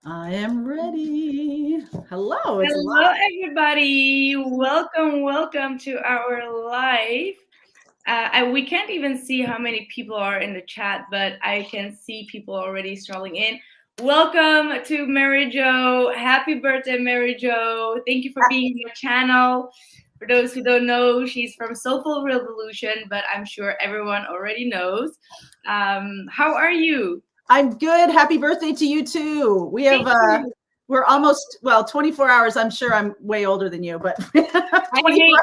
I am ready. Hello, it's Hello, live. everybody. Welcome to our live. We can't even see how many people are in the chat, but I can see people already strolling in. Welcome to Mary Jo. Happy birthday, Mary Jo. Thank you for being on the channel. For those who don't know, she's from Soulful Revolution, but I'm sure everyone already knows. How are you? I'm good. Happy birthday to you too. We have Thank you. we're almost 24 hours. I'm sure I'm way older than you, but I 24. hate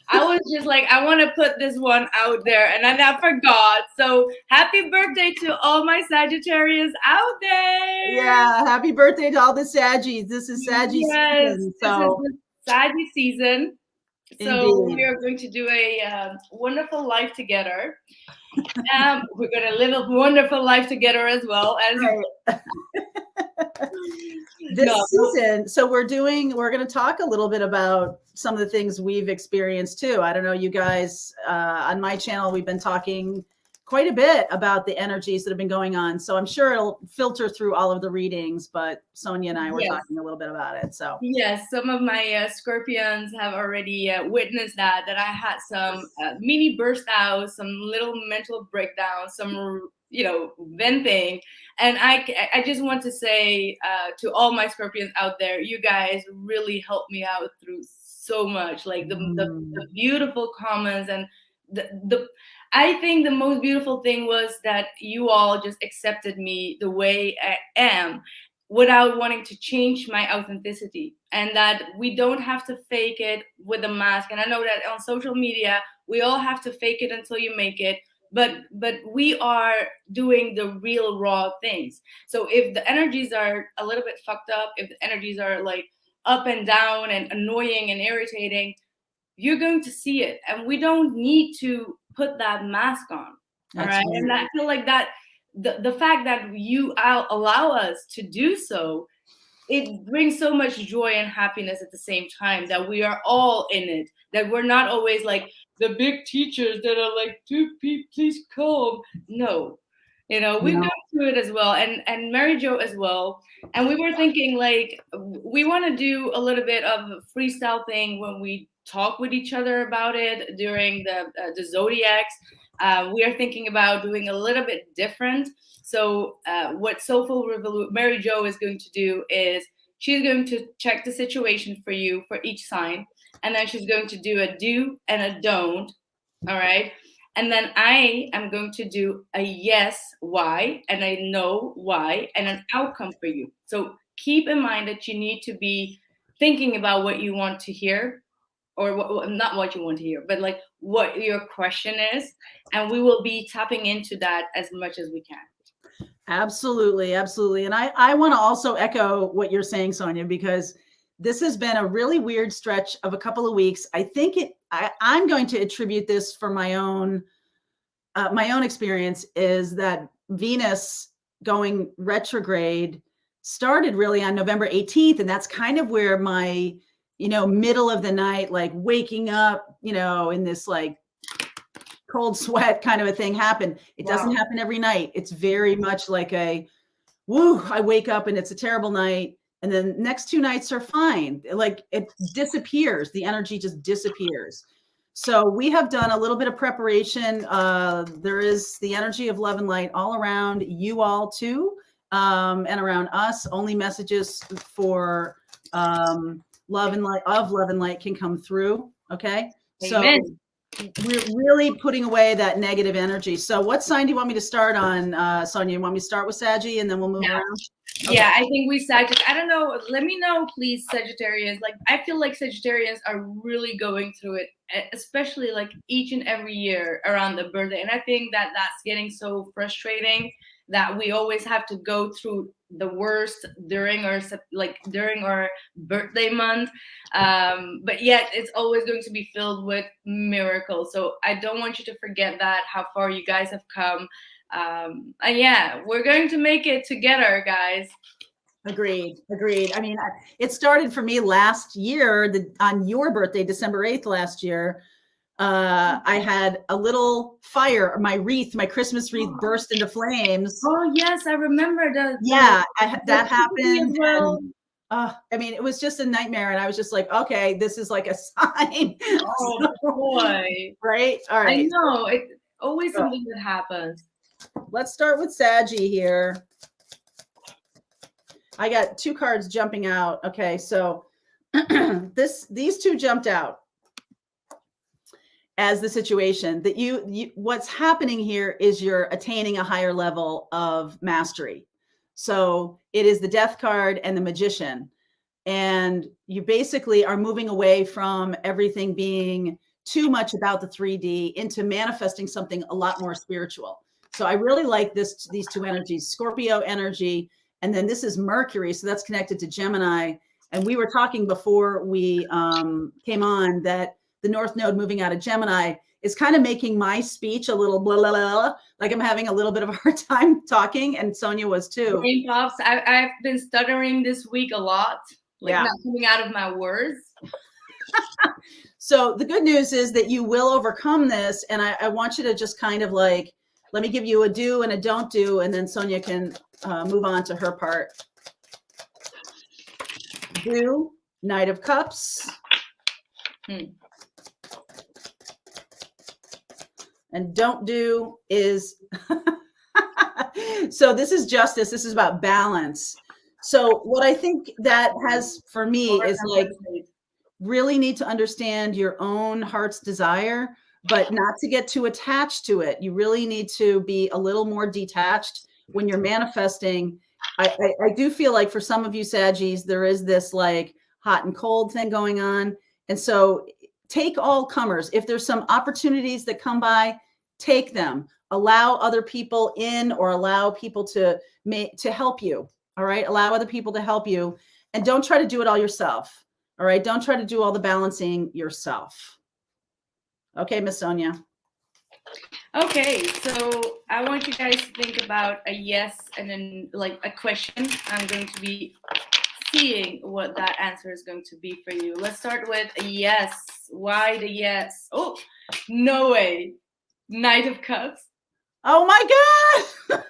I was just like, I want to put this one out there, and then I forgot. So happy birthday to all my Sagittarius out there. Yeah, happy birthday to all the Saggies. This is Saggy Yes, season. this is So the Saggy season. So we indeed. are going to do a wonderful life together. We're going to live a wonderful life together as well as Right. This no. season, so we're going to talk a little bit about some of the things we've experienced too. I don't know, you guys, on my channel, we've been talking quite a bit about the energies that have been going on. So I'm sure it'll filter through all of the readings, but Sonya and I were Yes. talking a little bit about it. So Yes, some of my Scorpions have already witnessed that I had some mini burst outs, some little mental breakdowns, some venting, and I just want to say to all my Scorpions out there, you guys really helped me out through so much, like the beautiful comments and the I think the most beautiful thing was that you all just accepted me the way I am without wanting to change my authenticity, and that we don't have to fake it with a mask. And I know that on social media we all have to fake it until you make it, but we are doing the real raw things. So if the energies are a little bit fucked up, if the energies are like up and down and annoying and irritating, you're going to see it, and we don't need to put that mask on. All that's right, right. and I feel like that the fact that you allow us to do so, it brings so much joy and happiness at the same time, that we are all in it, that we're not always like the big teachers that are like, please come. No, we've No. gone through it as well, and Mary Jo as well. And we were thinking like we want to do a little bit of a freestyle thing when we talk with each other about it during the zodiacs. We are thinking about doing a little bit different. So what Soulful Revolution Mary Jo is going to do is she's going to check the situation for you for each sign, and then she's going to do a do and a don't. All right. And then I am going to do a yes, why, and a no, why, and an outcome for you. So keep in mind that you need to be thinking about what you want to hear, or not what you want to hear, but like what your question is. And we will be tapping into that as much as we can. Absolutely, absolutely. And I want to also echo what you're saying, Sonya, because this has been a really weird stretch of a couple of weeks. I think I'm going to attribute this for my own experience, is that Venus going retrograde started really on November 18th. And that's kind of where my, middle of the night, like waking up, in this like cold sweat kind of a thing happened. It doesn't happen every night. It's very much like a, woo, I wake up and it's a terrible night. And then next 2 nights are fine. Like it disappears. The energy just disappears. So we have done a little bit of preparation. There is the energy of love and light all around you all too, and around us. Only messages for love and light can come through. Okay. Amen. So we're really putting away that negative energy. So what sign do you want me to start on, Sonya? You want me to start with Saggy and then we'll move around? Okay. Yeah, I think we Sagittarius. I don't know. Let me know, please, Sagittarius. Like, I feel like Sagittarians are really going through it, especially like each and every year around the birthday. And I think that that's getting so frustrating that we always have to go through the worst during our birthday month. But yet it's always going to be filled with miracles. So I don't want you to forget that, how far you guys have come. And yeah, we're going to make it together, guys. Agreed. I mean, it started for me last year, on your birthday, December 8th last year. I had a little fire, my wreath, my Christmas wreath burst into flames. Oh yes, I remember that. Yeah, that happened. As well. And, I mean, it was just a nightmare. And I was just like, okay, this is like a sign. Oh boy. Right? All right. I know. It's always something that happens. Let's start with Saggy here. I got 2 cards jumping out. Okay, so these 2 jumped out as the situation that you what's happening here is you're attaining a higher level of mastery. So it is the Death card and the Magician. And you basically are moving away from everything being too much about the 3D into manifesting something a lot more spiritual. So I really like these 2 energies, Scorpio energy, and then this is Mercury. So that's connected to Gemini. And we were talking before we came on that the North Node moving out of Gemini is kind of making my speech a little blah, blah, blah, like I'm having a little bit of a hard time talking, and Sonya was too. Brain pops. I've been stuttering this week a lot, like not coming out of my words. So the good news is that you will overcome this, and I want you to just kind of like, let me give you a do and a don't do, and then Sonya can move on to her part. Do, Knight of Cups. And don't do is, so this is justice. This is about balance. So what I think that has for me is like, really need to understand your own heart's desire, but not to get too attached to it. You really need to be a little more detached when you're manifesting. I do feel like for some of you Saggies, there is this like hot and cold thing going on. And so take all comers. If there's some opportunities that come by, take them. Allow other people in, or allow people to help you. All right. Allow other people to help you, and don't try to do it all yourself. All right. Don't try to do all the balancing yourself. Okay, Miss Sonya. Okay, so I want you guys to think about a yes and then like a question. I'm going to be seeing what that answer is going to be for you. Let's start with a yes. Why the yes? Oh, no way. Knight of Cups. Oh my God.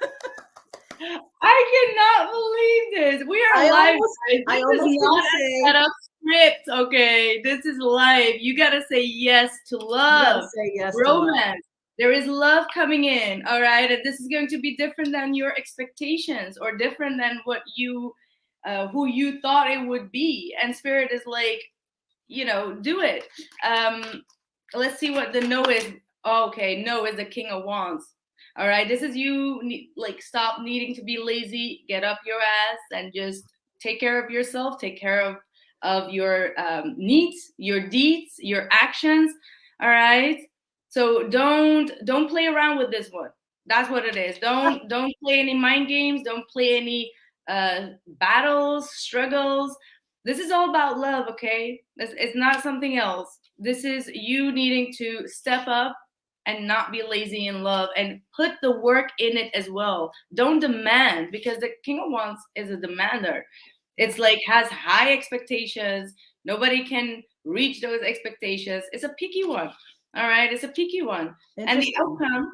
I cannot believe this. We are live. This is not a setup script. Okay, this is live. You gotta say yes to love. Say yes romance. To love. There is love coming in. All right, and this is going to be different than your expectations, or different than what you, who you thought it would be. And Spirit is like, you know, do it. Let's see what the no is. Oh, okay, no is the King of Wands. All right, this is you, like, stop needing to be lazy, get up your ass and just take care of yourself, take care of your needs, your deeds, your actions. All right, so don't play around with this one. That's what it is. Don't play any mind games. Don't play any battles, struggles. This is all about love, okay? It's not something else. This is you needing to step up and not be lazy in love, and put the work in it as well. Don't demand, because the King of Wands is a demander. It's like has high expectations. Nobody can reach those expectations. It's a picky one. All right, it's a picky one. And the outcome,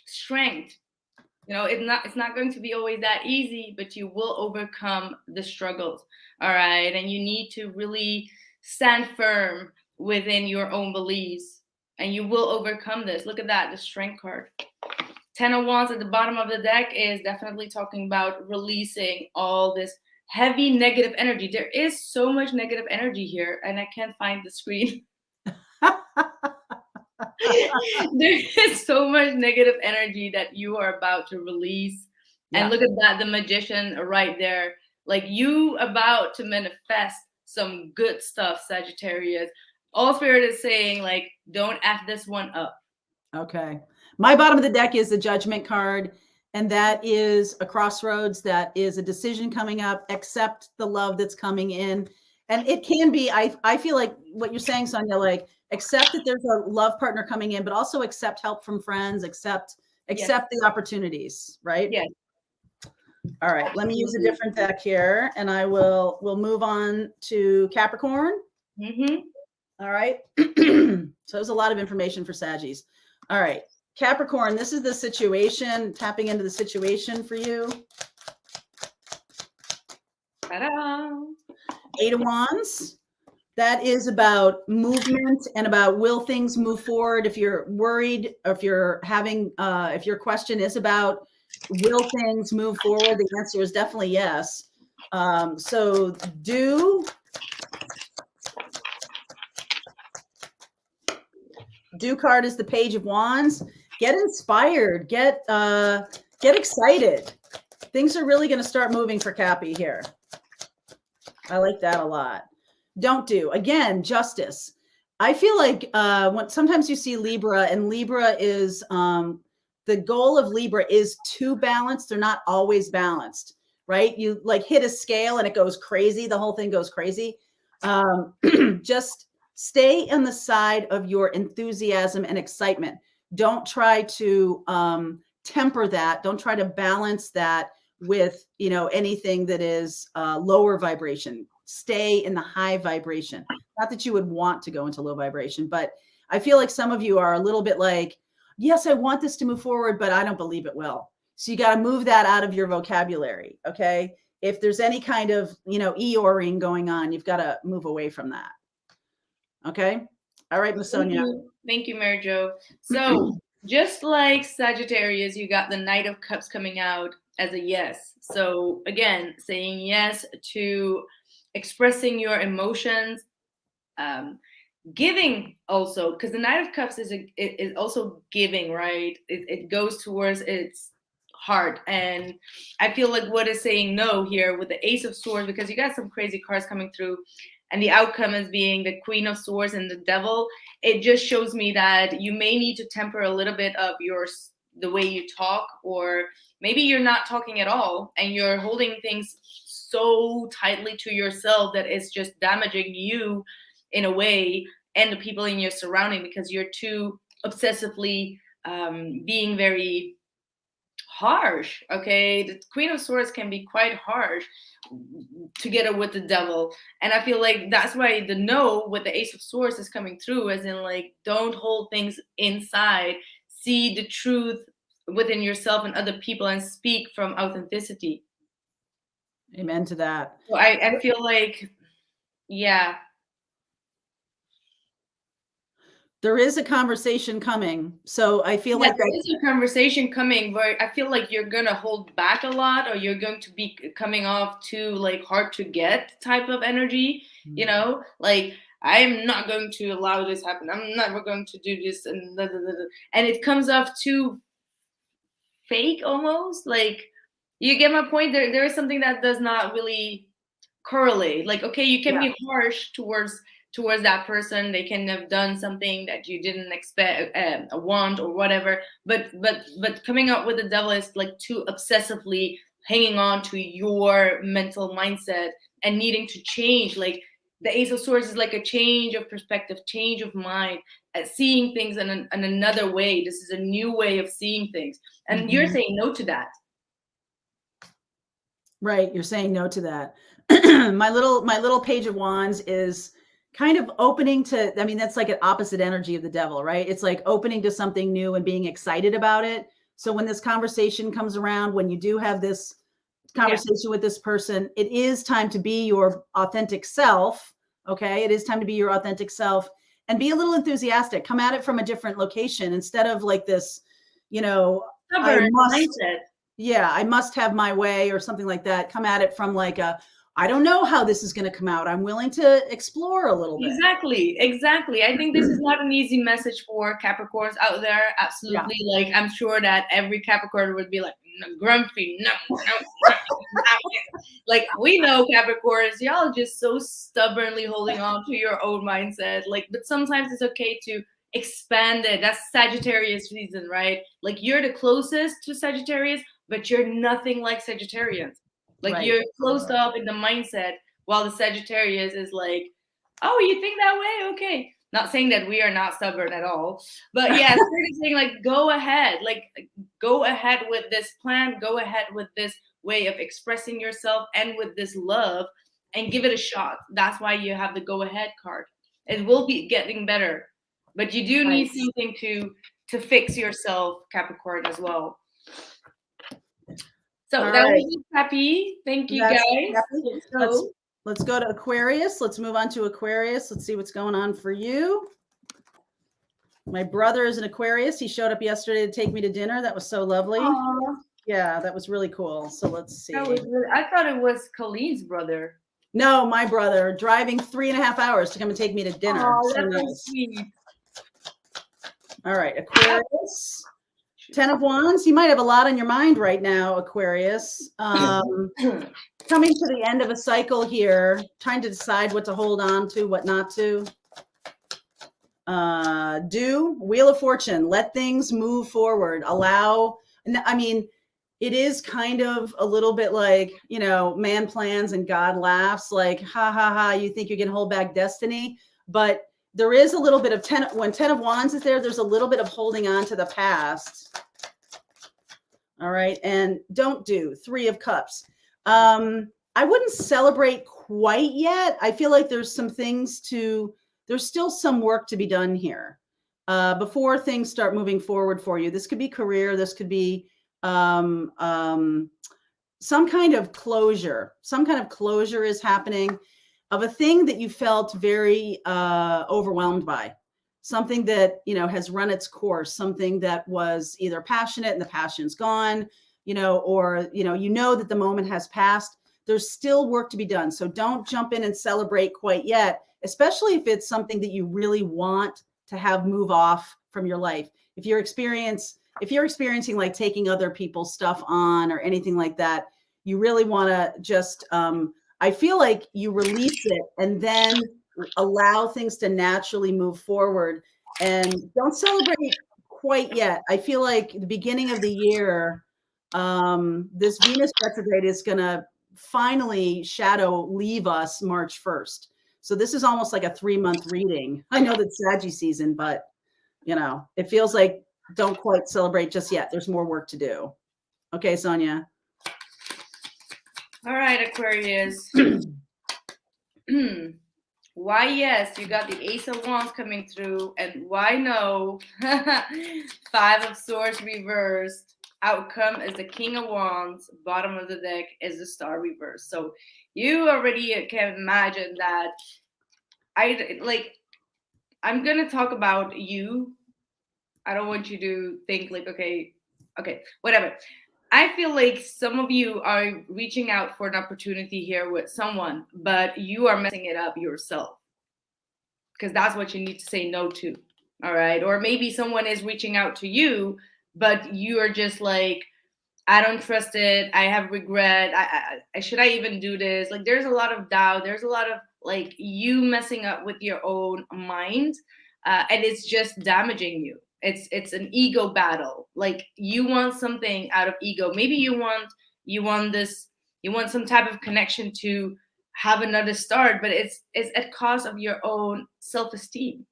strength. You know, it's not going to be always that easy, but you will overcome the struggles. All right, and you need to really stand firm within your own beliefs. And you will overcome this. Look at that, the Strength card. 10 of Wands at the bottom of the deck is definitely talking about releasing all this heavy negative energy. There is so much negative energy here, and I can't find the screen. There is so much negative energy that you are about to release. Yeah. And look at that, the Magician right there. Like, you about to manifest some good stuff, Sagittarius. All Spirit is saying, like, don't F this one up. Okay. My bottom of the deck is the Judgment card, and that is a crossroads. That is a decision coming up. Accept the love that's coming in. And it can be, I feel like what you're saying, Sonya, like, accept that there's a love partner coming in, but also accept help from friends, accept the opportunities, right? Yes. All right. Let me use a different deck here, and we'll move on to Capricorn. Mm-hmm. All right. So there's a lot of information for Saggies. All right. Capricorn, this is the situation, tapping into the situation for you. Ta-da! 8 of Wands. That is about movement and about will things move forward. If you're worried, or if you're having, if your question is about will things move forward, the answer is definitely yes. So do card is the Page of Wands. Get inspired. Get excited. Things are really going to start moving for Cappy here. I like that a lot. Don't do. Again, justice. I feel like when sometimes you see Libra, and Libra is the goal of Libra is to balance. They're not always balanced, right? You like hit a scale and it goes crazy. The whole thing goes crazy. Just stay on the side of your enthusiasm and excitement. Don't try to temper that. Don't try to balance that with, you know, anything that is lower vibration. Stay in the high vibration. Not that you would want to go into low vibration, but I feel like some of you are a little bit like, yes, I want this to move forward, but I don't believe it will. So you got to move that out of your vocabulary. Okay. If there's any kind of, you know, Eeyoring going on, you've got to move away from that. Okay. All right, Miss Sonya. Thank you, Mary Jo. So just like Sagittarius, you got the Knight of Cups coming out as a yes. So again, saying yes to expressing your emotions, giving also, because the Knight of Cups is also giving, right? It goes towards its heart. And I feel like what is saying no here with the Ace of Swords, because you got some crazy cards coming through, and the outcome is being the Queen of Swords and the Devil. It just shows me that you may need to temper a little bit of the way you talk, or maybe you're not talking at all and you're holding things so tightly to yourself that it's just damaging you in a way, and the people in your surrounding, because you're too obsessively being very harsh. Okay, the Queen of Swords can be quite harsh together with the Devil, and I feel like that's why the no with the Ace of Swords is coming through, as in like, don't hold things inside, see the truth within yourself and other people, and speak from authenticity. Amen to that. So I feel like, yeah, there is a conversation coming. So I feel like there is a conversation coming where I feel like you're gonna hold back a lot, or you're going to be coming off too like hard to get type of energy. You know, like, I'm not going to allow this happen. I'm never going to do this, and and it comes off too fake almost. Like, you get my point. There is something that does not really correlate. Like, okay, you can be harsh towards that person. They can have done something that you didn't expect, want or whatever. But coming out with the Devil is like too obsessively hanging on to your mental mindset and needing to change. Like, the Ace of Swords is like a change of perspective, change of mind, seeing things in another way. This is a new way of seeing things, and you're saying no to that. Right, you're saying no to that. my little Page of Wands is kind of opening to, I mean, that's like an opposite energy of the Devil, right? It's like opening to something new and being excited about it. So when this conversation comes around, when you do have this conversation with this person, it is time to be your authentic self. Okay. It is time to be your authentic self and be a little enthusiastic. Come at it from a different location instead of like this, you know, I must have my way or something like that. Come at it from like I don't know how this is going to come out. I'm willing to explore a little bit. Exactly. I think this is not an easy message for Capricorns out there. Absolutely. Yeah. Like, I'm sure that every Capricorn would be like, grumpy, no. Like, we know Capricorns, y'all just so stubbornly holding on to your own mindset. Like, but sometimes it's okay to expand it. That's Sagittarius season, right? Like, you're the closest to Sagittarius, but you're nothing like Sagittarians. Like, you're closed up in the mindset, while the Sagittarius is like, oh, you think that way? Okay. Not saying that we are not stubborn at all, but yeah, saying like, go ahead with this plan, go ahead with this way of expressing yourself and with this love, and give it a shot. That's why you have the go ahead card. It will be getting better, but you do need something to fix yourself, Capricorn, as well. So All that right. was happy. Thank you, guys. Let's go to Aquarius. Let's move on to Aquarius. Let's see what's going on for you. My brother is an Aquarius. He showed up yesterday to take me to dinner. That was so lovely. Aww. Yeah, that was really cool. So let's see. I thought it was Colleen's brother. No, my brother, driving 3.5 hours to come and take me to dinner. Oh, that's so sweet. All right, Aquarius. 10 of Wands. You might have a lot on your mind right now, Aquarius. Coming to the end of a cycle here, trying to decide what to hold on to, what not to. Wheel of Fortune. Let things move forward. Allow. I mean, it is kind of a little bit like, man plans and God laughs, like, ha, ha, ha, you think you can hold back destiny. But there is a little bit of when 10 of Wands is there, there's a little bit of holding on to the past. All right. And don't do 3 of Cups. I wouldn't celebrate quite yet. I feel like there's still some work to be done here before things start moving forward for you. This could be career. This could be some kind of closure. Some kind of closure is happening of a thing that you felt very overwhelmed by. Something that, has run its course, something that was either passionate and the passion's gone, or, that the moment has passed. There's still work to be done. So don't jump in and celebrate quite yet, especially if it's something that you really want to have move off from your life. If you're experiencing like taking other people's stuff on or anything like that, you really want to just, I feel like you release it and then allow things to naturally move forward and don't celebrate quite yet. I feel like the beginning of the year, this Venus retrograde is going to finally shadow leave us March 1st. So this is almost like a 3-month reading. I know that's Saggy season, but it feels like don't quite celebrate just yet. There's more work to do. Okay, Sonya. All right, Aquarius. Why yes, you got the Ace of Wands coming through, and why no? 5 of Swords reversed. Outcome is the King of Wands. Bottom of the deck is the Star reversed. So you already can imagine that I'm gonna talk about you. I don't want you to think like, okay, whatever. I feel like some of you are reaching out for an opportunity here with someone, but you are messing it up yourself because that's what you need to say no to. All right. Or maybe someone is reaching out to you, but you are just like, I don't trust it. I have regret. Should I even do this? Like, there's a lot of doubt. There's a lot of like you messing up with your own mind, and it's just damaging you. It's an ego battle. Like you want something out of ego. Maybe you want some type of connection to have another start, but it's at cost of your own self-esteem.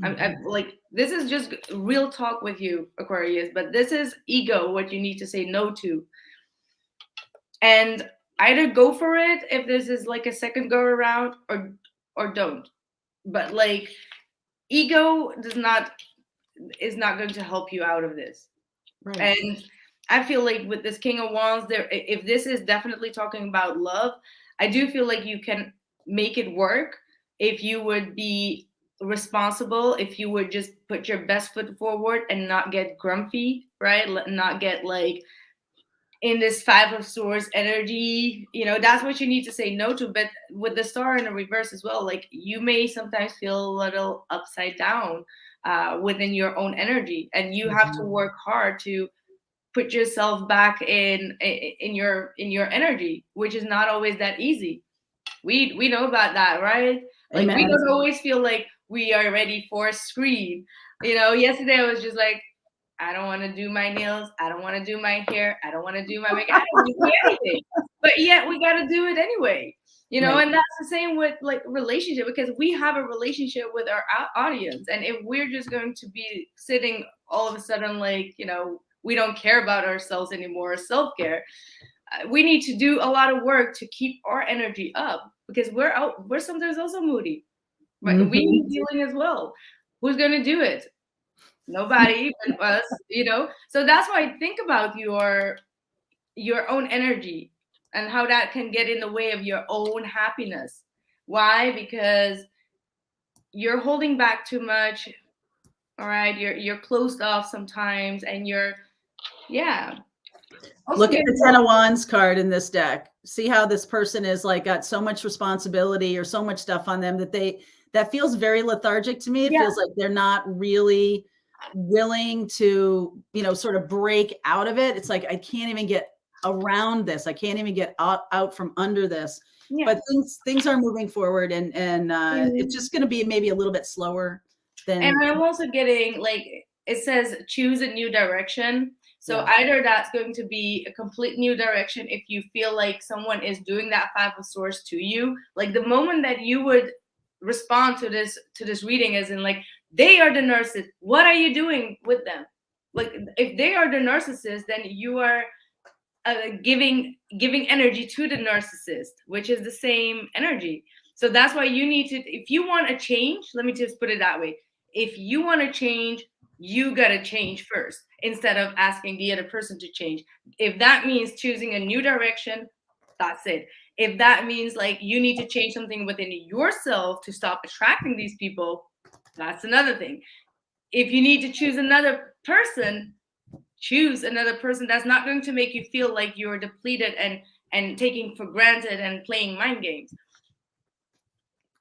I'm like, this is just real talk with you, Aquarius, but this is ego, what you need to say no to. And either go for it if this is like a second go around or don't. But like ego is not going to help you out of this. Right. And I feel like with this King of Wands, if this is definitely talking about love, I do feel like you can make it work if you would be responsible, if you would just put your best foot forward and not get grumpy, right? Not get like in this 5 of Swords energy, that's what you need to say no to. But with the Star in the reverse as well, like you may sometimes feel a little upside down within your own energy, and you have to work hard to put yourself back in your energy, which is not always that easy. We know about that, right? Like we don't always feel like we are ready for a screen. Yesterday I was just like, I don't want to do my nails. I don't want to do my hair. I don't want to do my makeup. I don't want to do anything. But yet we got to do it anyway. Right. And that's the same with like relationship, because we have a relationship with our audience. And if we're just going to be sitting all of a sudden, like, we don't care about ourselves anymore, self-care, we need to do a lot of work to keep our energy up, because we're sometimes also moody. But we need healing as well. Who's going to do it? Nobody but us, you know. So that's why I think about your own energy and how that can get in the way of your own happiness. Why? Because you're holding back too much. All right, you're closed off sometimes, and you're Also Look at the 10 of Wands card in this deck. See how this person is like got so much responsibility or so much stuff on them that feels very lethargic to me. It feels like they're not really willing to, you know, sort of break out of it. It's like, I can't even get around this. I can't even get out from under this. Yeah. But things are moving forward, and it's just going to be maybe a little bit slower than. And I'm also getting, like, it says choose a new direction. So either that's going to be a complete new direction if you feel like someone is doing that Five of Swords to you. Like the moment that you would respond to this reading as in like, they are the narcissist, what are you doing with them? Like if they are the narcissist, then you are giving energy to the narcissist, which is the same energy. So that's why you need to, if you want a change, let me just put it that way. If you want to change, you got to change first instead of asking the other person to change. If that means choosing a new direction, that's it. If that means like you need to change something within yourself to stop attracting these people, that's another thing. If you need to choose another person, choose another person that's not going to make you feel like you're depleted and taking for granted and playing mind games.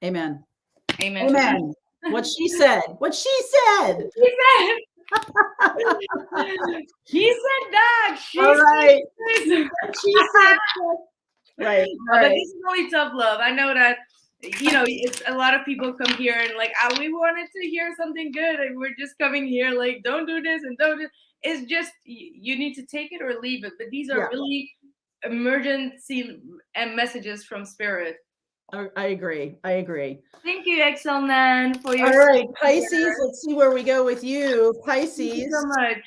Amen. Amen. Amen. What she said. What she said. He said. He said that. All right. She said. Right. But this is really tough love. I know that, you know, it's a lot of people come here and like, we wanted to hear something good, and we're just coming here like, don't do this and don't do. It's just you need to take it or leave it. But these are really emergency and messages from spirit. I agree. I agree. Thank you, Exelnan, for your. All right, Pisces. Let's see where we go with you, Pisces. Thank you so much.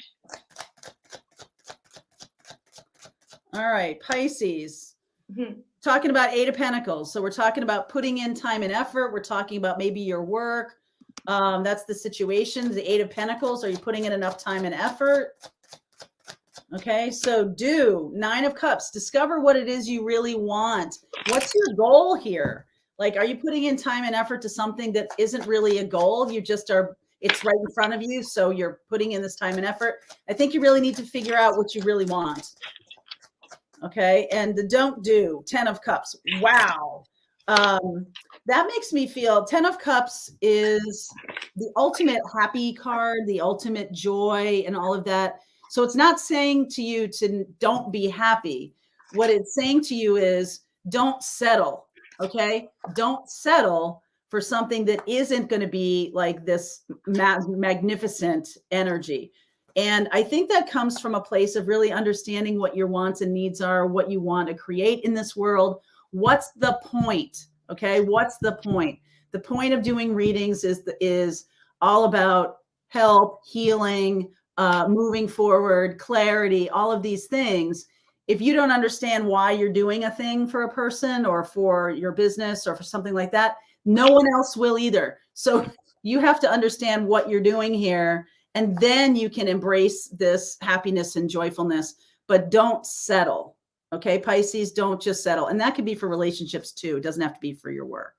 All right, Pisces. Talking about 8 of Pentacles. So we're talking about putting in time and effort. We're talking about maybe your work. That's the situation. The 8 of Pentacles. Are you putting in enough time and effort? Okay, so 9 of Cups. Discover what it is you really want. What's your goal here? Like, are you putting in time and effort to something that isn't really a goal? You just are, it's right in front of you. So you're putting in this time and effort. I think you really need to figure out what you really want. Okay, and the don't do, 10 of Cups. Wow. That makes me feel 10 of Cups is the ultimate happy card, the ultimate joy and all of that. So it's not saying to you to don't be happy. What it's saying to you is don't settle. Okay. Don't settle for something that isn't going to be like this magnificent energy. And I think that comes from a place of really understanding what your wants and needs are, what you want to create in this world. What's the point? Okay. What's the point? The point of doing readings is all about help, healing, moving forward, clarity, all of these things. If you don't understand why you're doing a thing for a person or for your business or for something like that, no one else will either. So you have to understand what you're doing here, and then you can embrace this happiness and joyfulness, but don't settle. Okay, Pisces, don't just settle. And that could be for relationships too. It doesn't have to be for your work.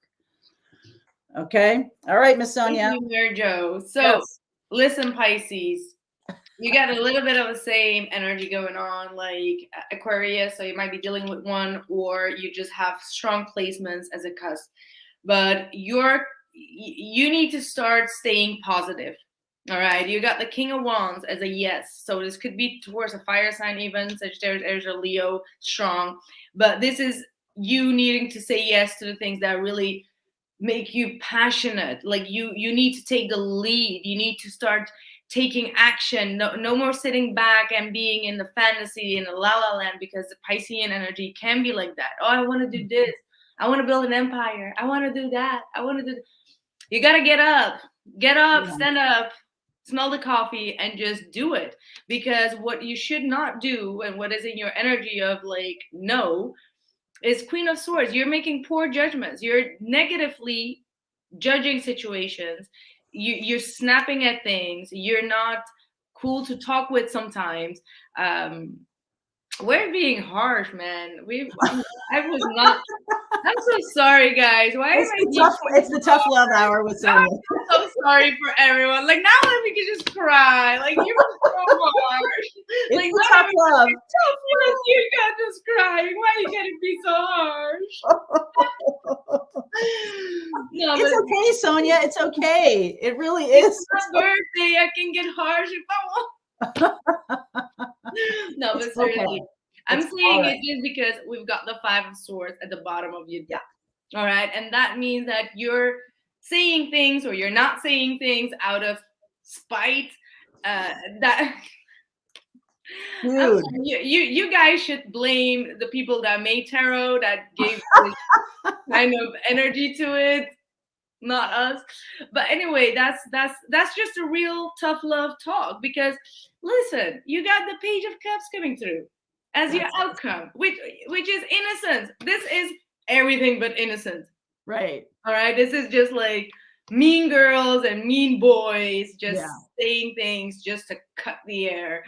Okay. All right, Miss Sonya. Thank you, Joe. So listen, Pisces, you got a little bit of the same energy going on like Aquarius. So you might be dealing with one, or you just have strong placements as a cusp. But you need to start staying positive. All right, you got the King of Wands as a yes. So this could be towards a fire sign, even Sagittarius, Aries, or Leo, strong. But this is you needing to say yes to the things that really make you passionate. Like you need to take the lead. You need to start taking action. No more sitting back and being in the fantasy in the la land, because the Piscean energy can be like that. Oh, I want to do this. I want to build an empire. I want to do that. I want to do. You got to get up, stand up, smell the coffee, and just do it. Because what you should not do, and what is in your energy of like, no, is Queen of Swords. You're making poor judgments. You're negatively judging situations. You're snapping at things. You're not cool to talk with sometimes. We're being harsh, man. I was not. I'm so sorry, guys. Why am I being It's the tough love hour with Sonya. I'm so sorry for everyone. Like, now we can just cry. Like, you're so harsh. It's Like, the tough love. tough love. You got just crying. Why you gotta be so harsh? No, It's okay, Sonya. It's okay. It really is. It's my birthday. I can get harsh if I want. No, but seriously. Okay. I'm It's saying right. it just because we've got the 5 of Swords at the bottom of your deck. All right. And that means that you're saying things or you're not saying things out of spite. Dude. You guys should blame the people that made tarot, that gave this kind of energy to it, not us. But anyway, that's just a real tough love talk, because listen, you got the Page of Cups coming through as your outcome, which is innocence. This is everything but innocent. Right. All right. This is just like mean girls and mean boys just saying things just to cut the air.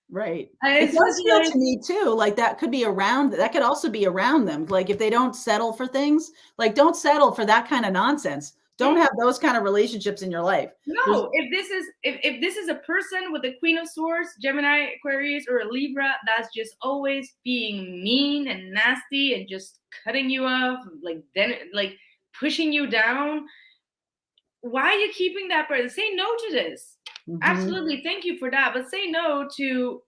Right. And it does feel to me too, like that could be around, that could also be around them. Like if they don't settle for things, like don't settle for that kind of nonsense. Don't have those kind of relationships in your life. No, if this is a person with the Queen of Swords, Gemini, Aquarius, or a Libra, that's just always being mean and nasty and just cutting you off, like pushing you down. Why are you keeping that person? Say no to this. Mm-hmm. Absolutely, thank you for that, but say no to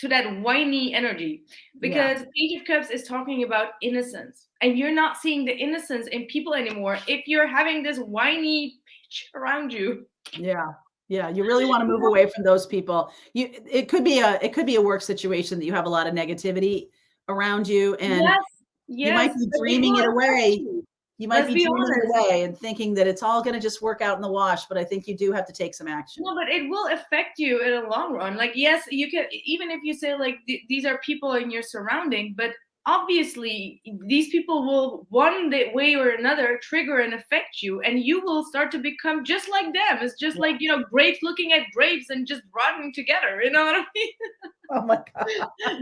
that whiny energy, because Page of Cups is talking about innocence, and you're not seeing the innocence in people anymore if you're having this whiny bitch around you. Yeah, you really want to move away from those people. It could be a work situation that you have a lot of negativity around you, and you might be dreaming it away. You might be dreaming it away and thinking that it's all going to just work out in the wash, but I think you do have to take some action. No, but it will affect you in the long run. Like, yes, you can, even if you say like these are people in your surrounding, but obviously these people will one way or another trigger and affect you, and you will start to become just like them. It's just like, grapes looking at grapes and just rotting together. You know what I mean? Oh my God.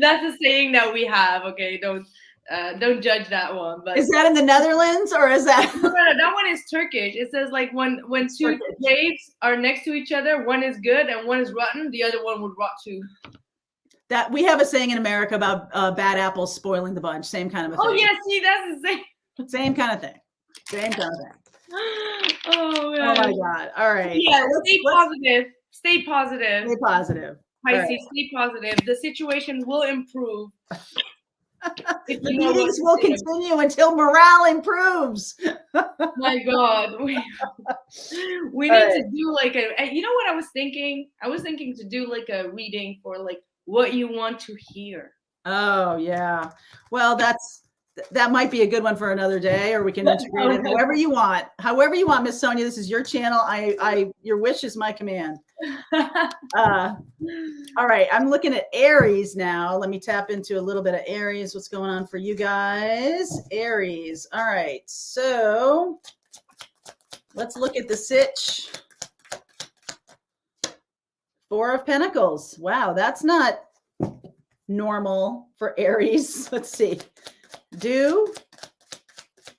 That's a saying that we have. Okay, don't judge that one. But is that in the Netherlands or is that? No, that one is Turkish. It says like when two grapes are next to each other, one is good and one is rotten, the other one would rot too. That we have a saying in America about bad apples spoiling the bunch. Same kind of a thing. Oh yeah, see, that's the same. Same kind of thing. Same kind of thing. Oh man. Oh my God. All right. Yeah, stay positive. Stay positive. Stay positive. Pisces, stay positive. The situation will improve. The meetings will continue until morale improves. My God. We need to do like you know what I was thinking? I was thinking to do like a reading for like what you want to hear. Oh yeah. Well, that might be a good one for another day, or we can integrate it however you want. However you want, Miss Sonya. This is your channel. Your wish is my command. All right. I'm looking at Aries now. Let me tap into a little bit of Aries. What's going on for you guys? Aries. All right. So let's look at the sitch. 4 of Pentacles. Wow. That's not normal for Aries. Let's see.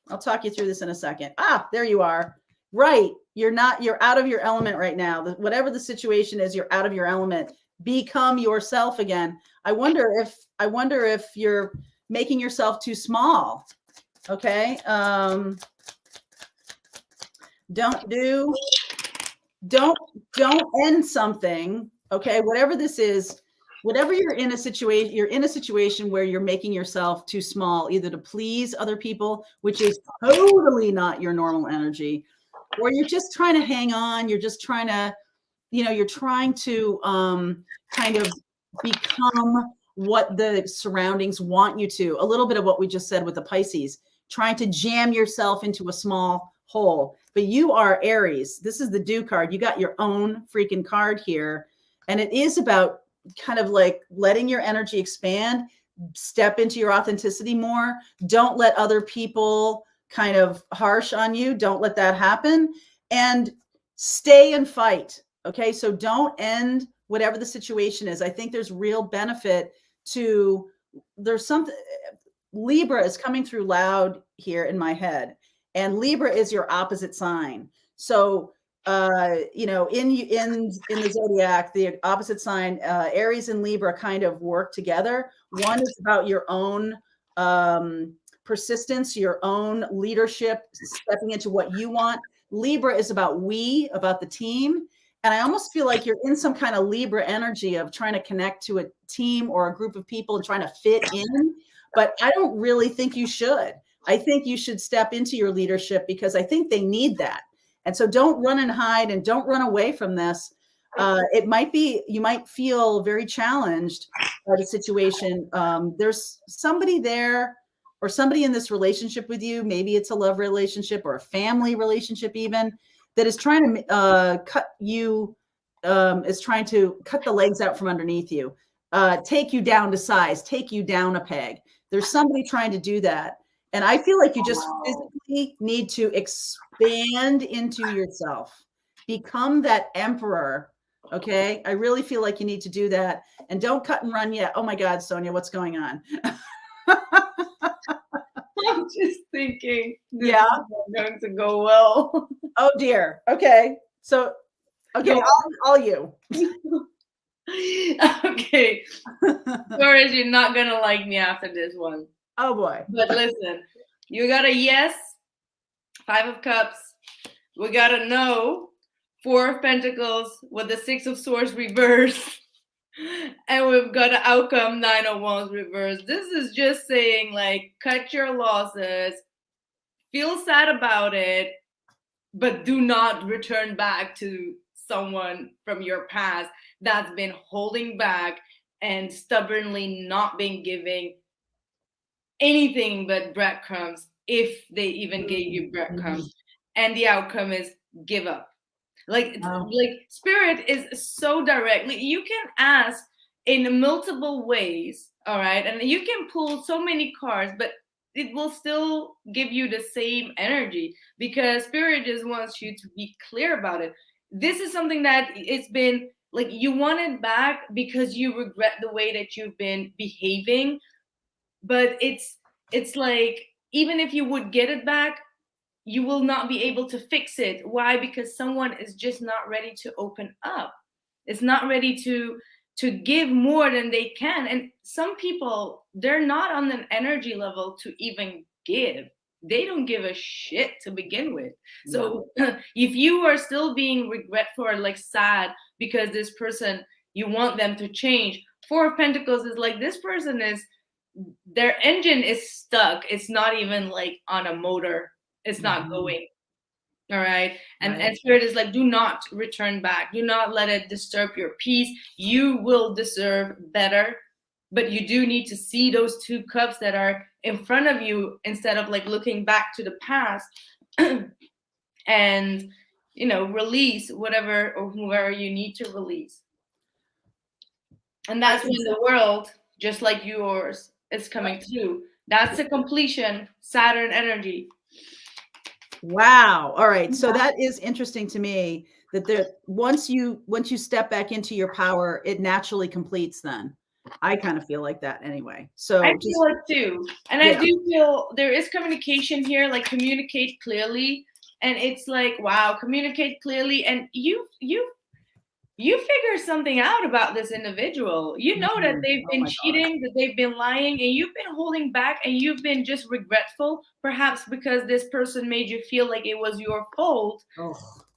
I'll talk you through this in a second. There you are. Right. You're out of your element right now. Whatever the situation is, you're out of your element. Become yourself again. I wonder if you're making yourself too small. Okay. Don't end something. Okay. Whatever this is, whatever you're in a situation where you're making yourself too small, either to please other people, which is totally not your normal energy, or you're just trying to hang on. You're just trying to, you're trying to kind of become what the surroundings want you to. A little bit of what we just said with the Pisces, trying to jam yourself into a small hole. But you are Aries. This is the Do card. You got your own freaking card here. And it is about kind of like letting your energy expand, step into your authenticity more. Don't let other people kind of harsh on you. Don't let that happen, and stay and fight. Okay. So don't end whatever the situation is. I think there's real benefit to, there's something, Libra is coming through loud here in my head, and Libra is your opposite sign. So, you know, in the zodiac, the opposite sign, Aries and Libra kind of work together. One is about your own persistence, your own leadership, stepping into what you want. Libra is about about the team. And I almost feel like you're in some kind of Libra energy of trying to connect to a team or a group of people and trying to fit in. But I don't really think you should. I think you should step into your leadership, because I think they need that. And so don't run and hide, and don't run away from this. It might be, you might feel very challenged by the situation. There's somebody there, or somebody in this relationship with you. Maybe it's a love relationship or a family relationship even, that is trying to cut you, is trying to cut the legs out from underneath you, take you down to size, take you down a peg. There's somebody trying to do that. And I feel like you just physically need to expand into yourself, become that emperor. Okay. I really feel like you need to do that, and don't cut and run yet. Oh my God, Sonya, what's going on? I'm just thinking, this Yeah. is not going to go well. Oh dear. Okay. So, okay, all you. Okay. Taurus, you're not going to like me after this one. Oh boy. But listen, you got a yes, 5 of Cups. We got a no, 4 of Pentacles with the 6 of Swords reversed. And we've got an outcome, 9 of Wands reversed. This is just saying, like, cut your losses, feel sad about it, but do not return back to someone from your past that's been holding back and stubbornly not been giving anything but breadcrumbs, if they even gave you breadcrumbs. And the outcome is give up. Like Spirit is so direct. Like, you can ask in multiple ways, all right? And you can pull so many cards, but it will still give you the same energy, because Spirit just wants you to be clear about it. This is something that it's been like, you want it back because you regret the way that you've been behaving. But it's like, even if you would get it back, you will not be able to fix it. Why? Because someone is just not ready to open up. It's not ready to give more than they can. And some people, they're not on an energy level to even give. They don't give a shit to begin with. So if you are still being regretful or like sad because this person, you want them to change, 4 of Pentacles is like, this person is, their engine is stuck. It's not even like on a motor. It's not going. All right. And Spirit is like, do not return back. Do not let it disturb your peace. You will deserve better. But you do need to see those 2 cups that are in front of you, instead of like looking back to the past and, you know, release whatever or whoever you need to release. And that's when the world, just like yours, is coming through. That's a completion, Saturn energy. Wow. All right. So that is interesting to me, that once you step back into your power, it naturally completes then. I kind of feel like that anyway. So I feel it too. And I do feel there is communication here, like communicate clearly. And it's like, wow, communicate clearly. And you figure something out about this individual. You know that they've been cheating, that they've been lying, and you've been holding back, and you've been just regretful, perhaps because this person made you feel like it was your fault.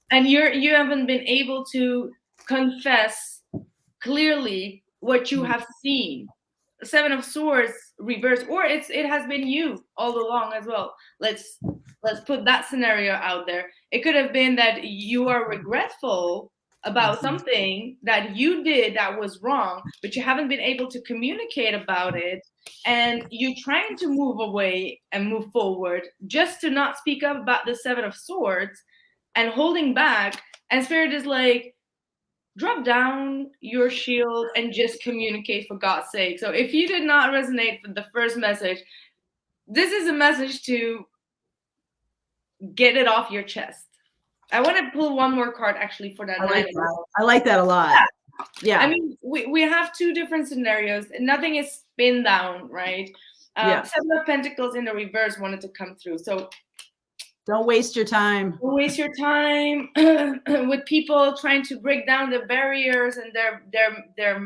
And you haven't been able to confess clearly what you have seen. 7 of Swords reversed, or it has been you all along as well. Let's put that scenario out there. It could have been that you are regretful about something that you did that was wrong, but you haven't been able to communicate about it, and you're trying to move away and move forward just to not speak up about the 7 of Swords and holding back. And Spirit is like, drop down your shield and just communicate, for God's sake. So if you did not resonate with the first message, this is a message to get it off your chest. I want to pull one more card actually for that. I like that a lot. Yeah. I mean, we have two different scenarios. Nothing is spin down, right? Seven of Pentacles in the reverse wanted to come through. So don't waste your time. Don't waste your time with people trying to break down the barriers and their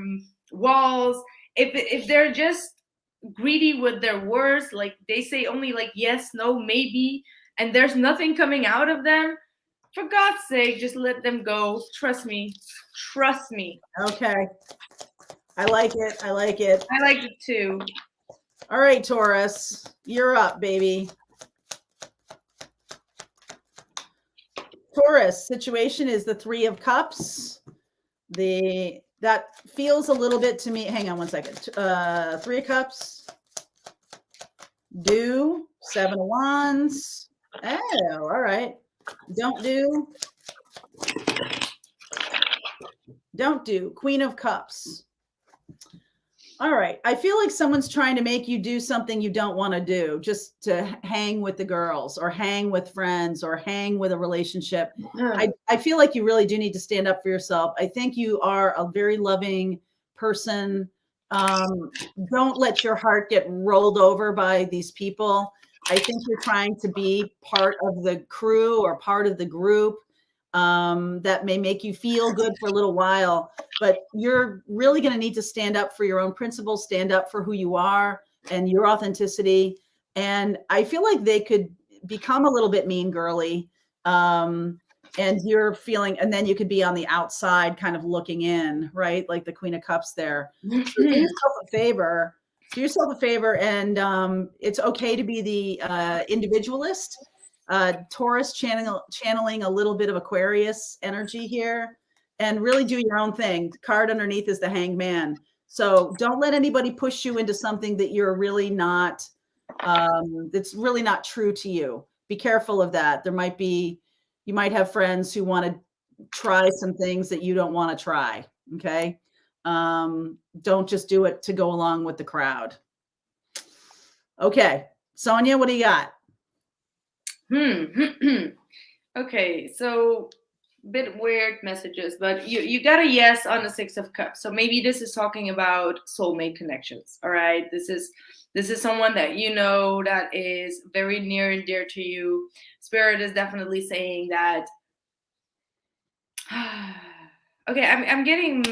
walls. If they're just greedy with their words, like they say only like yes, no, maybe, and there's nothing coming out of them, for God's sake, just let them go. Trust me. Trust me. Okay. I like it. I like it. I like it too. All right, Taurus, you're up, baby. Taurus, situation is the 3 of Cups. That feels a little bit to me. Hang on one second. 3 of Cups. Do. 7 of Wands. Oh, all right. Don't do. Don't do. Queen of Cups. All right. I feel like someone's trying to make you do something you don't want to do, just to hang with the girls or hang with friends or hang with a relationship. I feel like you really do need to stand up for yourself. I think you are a very loving person. Don't let your heart get rolled over by these people. I think you're trying to be part of the crew or part of the group. That may make you feel good for a little while, but you're really going to need to stand up for your own principles, stand up for who you are and your authenticity. And I feel like they could become a little bit mean girly. And you're feeling, and then you could be on the outside kind of looking in, right? Like the Queen of Cups there. So do yourself a favor. Do yourself a favor, and it's okay to be the individualist. Taurus channeling a little bit of Aquarius energy here, and really do your own thing. The card underneath is the Hanged Man. So don't let anybody push you into something that you're really not, that's really not true to you. Be careful of that. You might have friends who want to try some things that you don't want to try. Okay. Don't just do it to go along with the crowd. Okay. Sonya, what do you got? Okay, so bit weird messages, but you got a yes on the 6 of Cups. So maybe this is talking about soulmate connections. All right, this is someone that you know that is very near and dear to you. Spirit is definitely saying that. Okay, I'm getting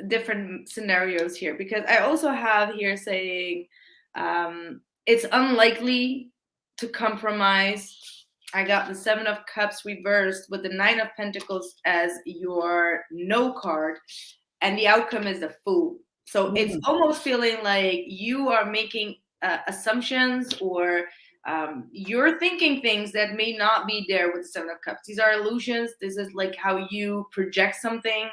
different scenarios here, because I also have here saying it's unlikely to compromise. I got the 7 of Cups reversed with the 9 of Pentacles as your no card, and the outcome is the Fool. So it's almost feeling like you are making assumptions, or you're thinking things that may not be there with the 7 of Cups. These are illusions. This is like how you project something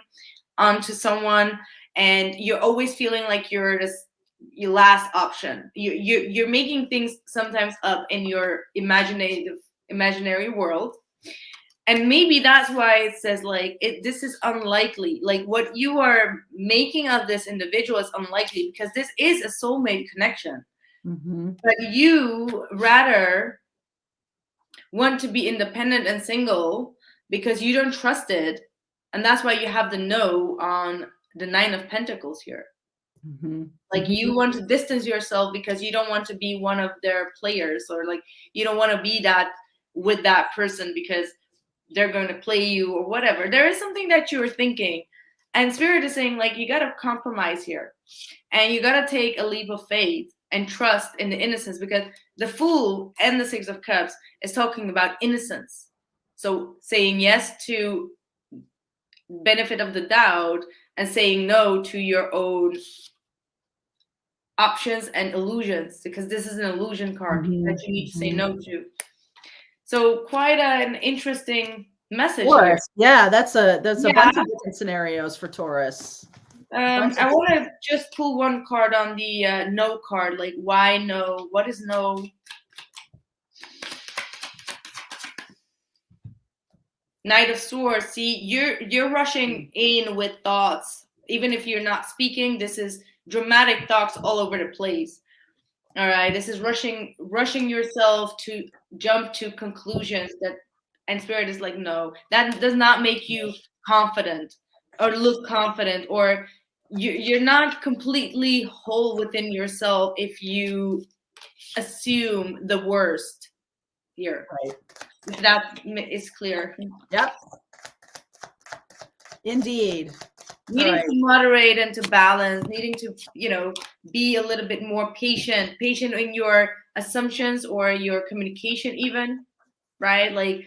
onto someone, and you're always feeling like you're your last option. You're making things sometimes up in your imaginary world, and maybe that's why it says like this is unlikely. Like what you are making of this individual is unlikely, because this is a soulmate connection. But you rather want to be independent and single because you don't trust it, and that's why you have the no on the 9 of Pentacles here. Like you want to distance yourself because you don't want to be one of their players, or like you don't want to be that with that person because they're going to play you or whatever. There is something that you're thinking, and Spirit is saying like you got to compromise here, and you got to take a leap of faith and trust in the innocence, because the Fool and the 6 of Cups is talking about innocence. So saying yes to benefit of the doubt and saying no to your own options and illusions, because this is an illusion card that you need to say no to. So quite an interesting message. Yeah, that's a bunch of different scenarios for Taurus. I want to just pull one card on the no card. Like, why no? What is no? Knight of Swords. See, you're rushing in with thoughts, even if you're not speaking. This is dramatic thoughts all over the place. All right, this is rushing yourself to jump to conclusions that And Spirit is like, no, that does not make you confident or look confident, or you're not completely whole within yourself if you assume the worst here. Right. If that is clear. Yep. Indeed. Needing to moderate and to balance, needing to, be a little bit more patient in your assumptions or your communication even, right? Like,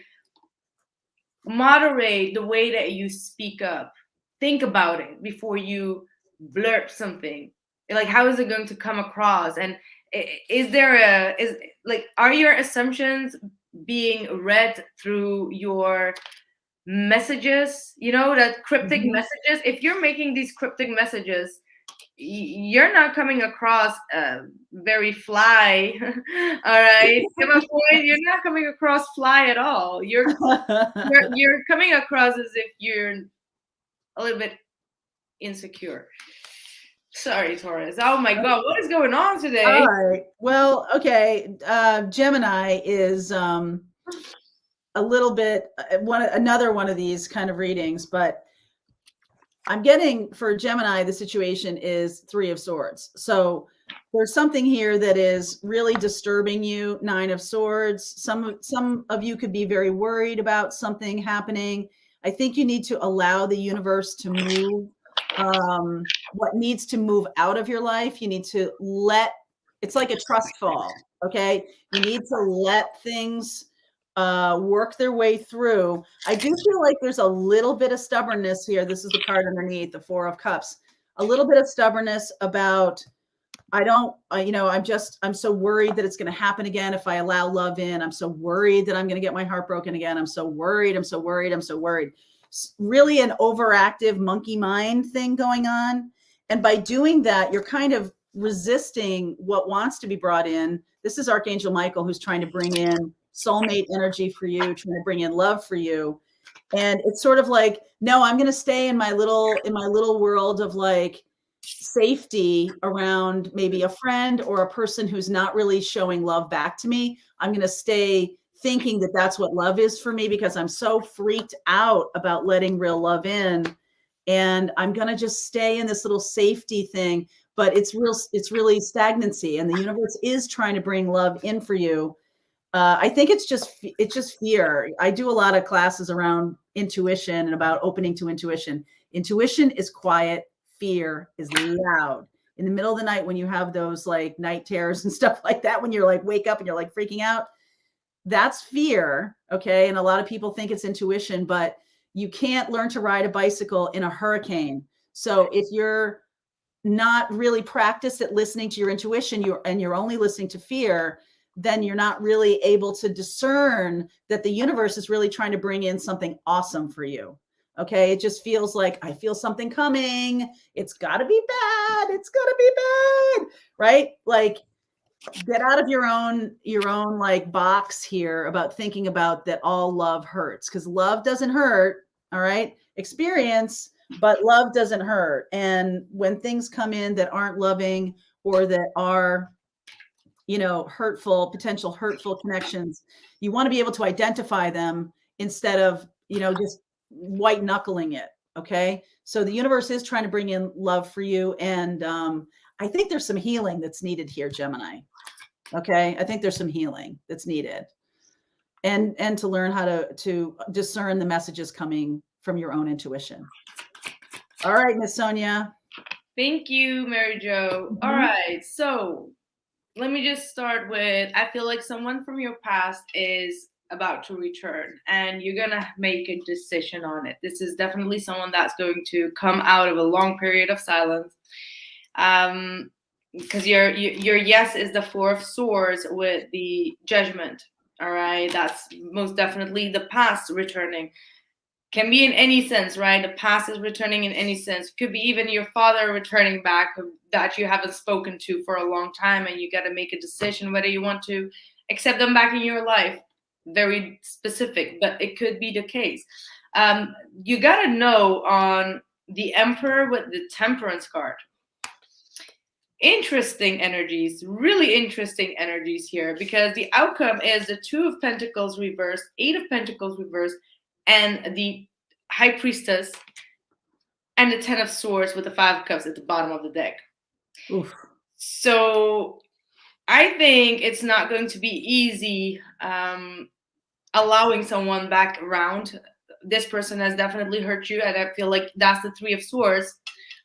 moderate the way that you speak up. Think about it before you blurt something. Like, how is it going to come across? And are your assumptions being read through your messages, that cryptic messages? If you're making these cryptic messages, you're not coming across very fly. All right, you're not coming across fly at all. You're coming across as if you're a little bit insecure. Sorry, Taurus. Oh my God, what is going on today? All right. Well, okay. Gemini is a little bit another one of these kind of readings, but I'm getting for Gemini, the situation is 3 of Swords. So there's something here that is really disturbing you. 9 of Swords. Some of you could be very worried about something happening. I think you need to allow the universe to move what needs to move out of your life. You need to it's like a trust fall. Okay. You need to let things work their way through. I do feel like there's a little bit of stubbornness here. This is the card underneath, the 4 of Cups. A little bit of stubbornness about, I'm so worried that it's going to happen again if I allow love in. I'm so worried that I'm going to get my heart broken again. I'm so worried. I'm so worried. I'm so worried. Really an overactive monkey mind thing going on. And by doing that, you're kind of resisting what wants to be brought in. This is Archangel Michael, who's trying to bring in soulmate energy for you, trying to bring in love for you. And it's sort of like, no, I'm going to stay in my little world of like safety around maybe a friend or a person who's not really showing love back to me. I'm going to stay thinking that that's what love is for me because I'm so freaked out about letting real love in. And I'm going to just stay in this little safety thing, but it's really stagnancy, and the universe is trying to bring love in for you. I think it's just fear. I do a lot of classes around intuition and about opening to intuition. Intuition is quiet. Fear is loud. In the middle of the night, when you have those like night terrors and stuff like that, when you're like, wake up and you're like freaking out, that's fear. Okay. And a lot of people think it's intuition, but you can't learn to ride a bicycle in a hurricane. So if you're not really practiced at listening to your intuition, you're only listening to fear, then you're not really able to discern that the universe is really trying to bring in something awesome for you. Okay. It just feels like I feel something coming. It's gotta be bad. It's gotta be bad. Right? Like, get out of your own like box here about thinking about that all love hurts, because love doesn't hurt. All right. Experience, but love doesn't hurt. And when things come in that aren't loving or that are, potential hurtful connections, you want to be able to identify them instead of, just white knuckling it. Okay. So the universe is trying to bring in love for you. And I think there's some healing that's needed here, Gemini. Okay. I think there's some healing that's needed. And to learn how to discern the messages coming from your own intuition. All right, Miss Sonya. Thank you, Mary Jo. All right. So let me just start with, I feel like someone from your past is about to return and you're going to make a decision on it. This is definitely someone that's going to come out of a long period of silence. Because your yes is the 4 of Swords with the Judgment. All right. That's most definitely the past returning. Can be in any sense, right? The past is returning in any sense. Could be even your father returning back that you haven't spoken to for a long time, and you got to make a decision whether you want to accept them back in your life. Very specific, but it could be the case. You got to know on the Emperor with the Temperance card. interesting energies, really interesting energies here, because the outcome is the Two of Pentacles reversed, Eight of Pentacles reversed, and the High Priestess, and the Ten of Swords with the Five of Cups at the bottom of the deck. Oof. So I think it's not going to be easy allowing someone back around. This person has definitely hurt you, and I feel like that's the Three of Swords,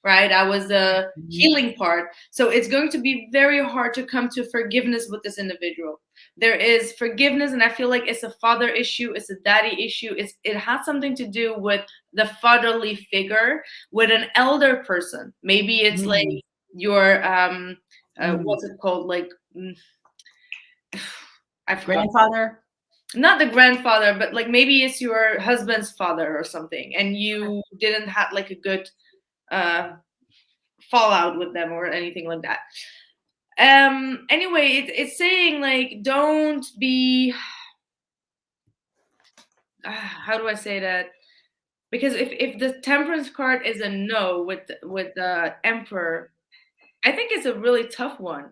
right? That was the healing part. So it's going to be very hard to come to forgiveness with this individual. There is forgiveness, and I feel like it's a father issue, it's a daddy issue. It has something to do with the fatherly figure, with an elder person. Maybe it's like your what's it called? Like I forgot. Grandfather? Not the grandfather, but like maybe it's your husband's father or something, and you didn't have like a good fallout with them or anything like that. Anyway, it's saying like, don't be how do I say that? Because if the Temperance card is a no with the Emperor, I think it's a really tough one.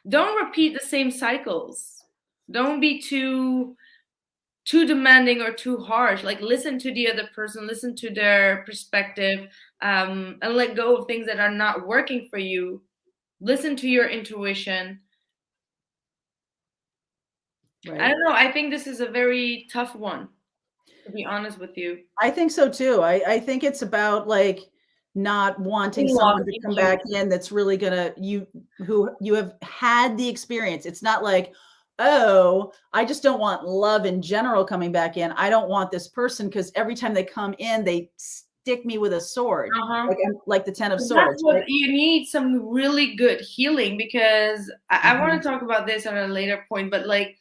Don't repeat the same cycles. Don't be too demanding or too harsh. Like, listen to the other person, listen to their perspective, and let go of things that are not working for you. Listen to your intuition. Right. I don't know. I think this is a very tough one, to be honest with you. I think so too. I think it's about like not wanting someone to come back in that's really gonna who you have had the experience. It's not like, oh, I just don't want love in general coming back in. I don't want this person because every time they come in, they stick me with a sword, like the Ten of Swords. That's what right? You need some really good healing, because I want to talk about this at a later point, but like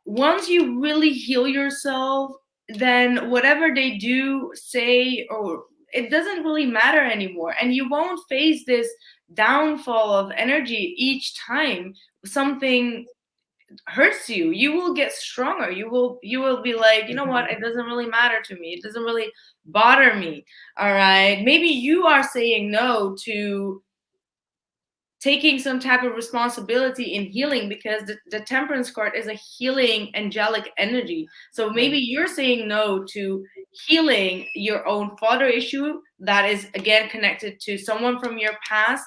once you really heal yourself, then whatever they do, say, or it doesn't really matter anymore. And you won't face this downfall of energy each time something hurts you. You will get stronger. You will be like, you know what, it doesn't really matter to me, it doesn't really bother me. All right, maybe you are saying no to taking some type of responsibility in healing, because the Temperance card is a healing angelic energy. So maybe you're saying no to healing your own father issue that is again connected to someone from your past,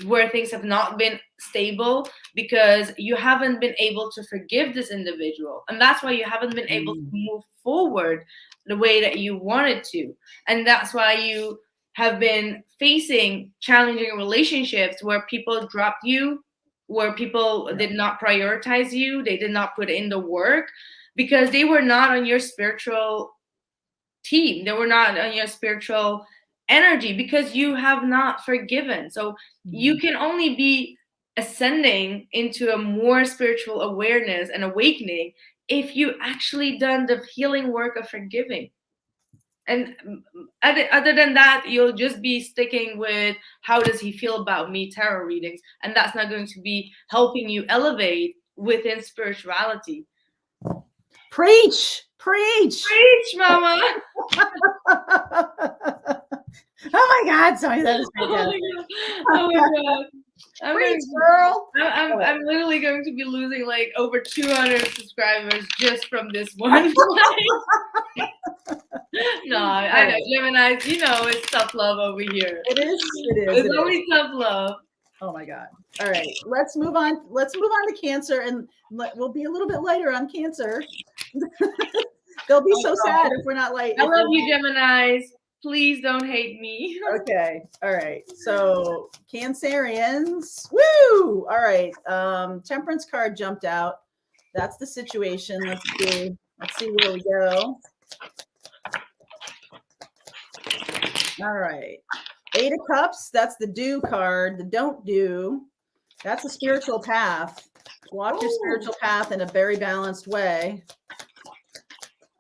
where things have not been stable because you haven't been able to forgive this individual, and that's why you haven't been able to move forward the way that you wanted to. And that's why you have been facing challenging relationships where people dropped you, where people did not prioritize you, they did not put in the work because they were not on your spiritual team, they were not on your spiritual energy, because you have not forgiven. So you can only be ascending into a more spiritual awareness and awakening if you actually done the healing work of forgiving. And other than that, you'll just be sticking with how does he feel about me tarot readings, and that's not going to be helping you elevate within spirituality. Preach, mama. Oh my God, Sonya, that is fantastic. Oh my God. Girl. I'm literally going to be losing like over 200 subscribers just from this one. No, I know, Gemini, you know, it's tough love over here. It is. It's only tough love. Oh my God. All right, let's move on. Let's move on to Cancer, and we'll be a little bit lighter on Cancer. They'll be so sad if we're not light. I love you, Geminis. Please don't hate me. Okay. All right. So Cancerians. Woo! All right. Temperance card jumped out. That's the situation. Let's see where we go. All right. Eight of Cups. That's the do card. The don't do. That's a spiritual path. Walk your spiritual path in a very balanced way.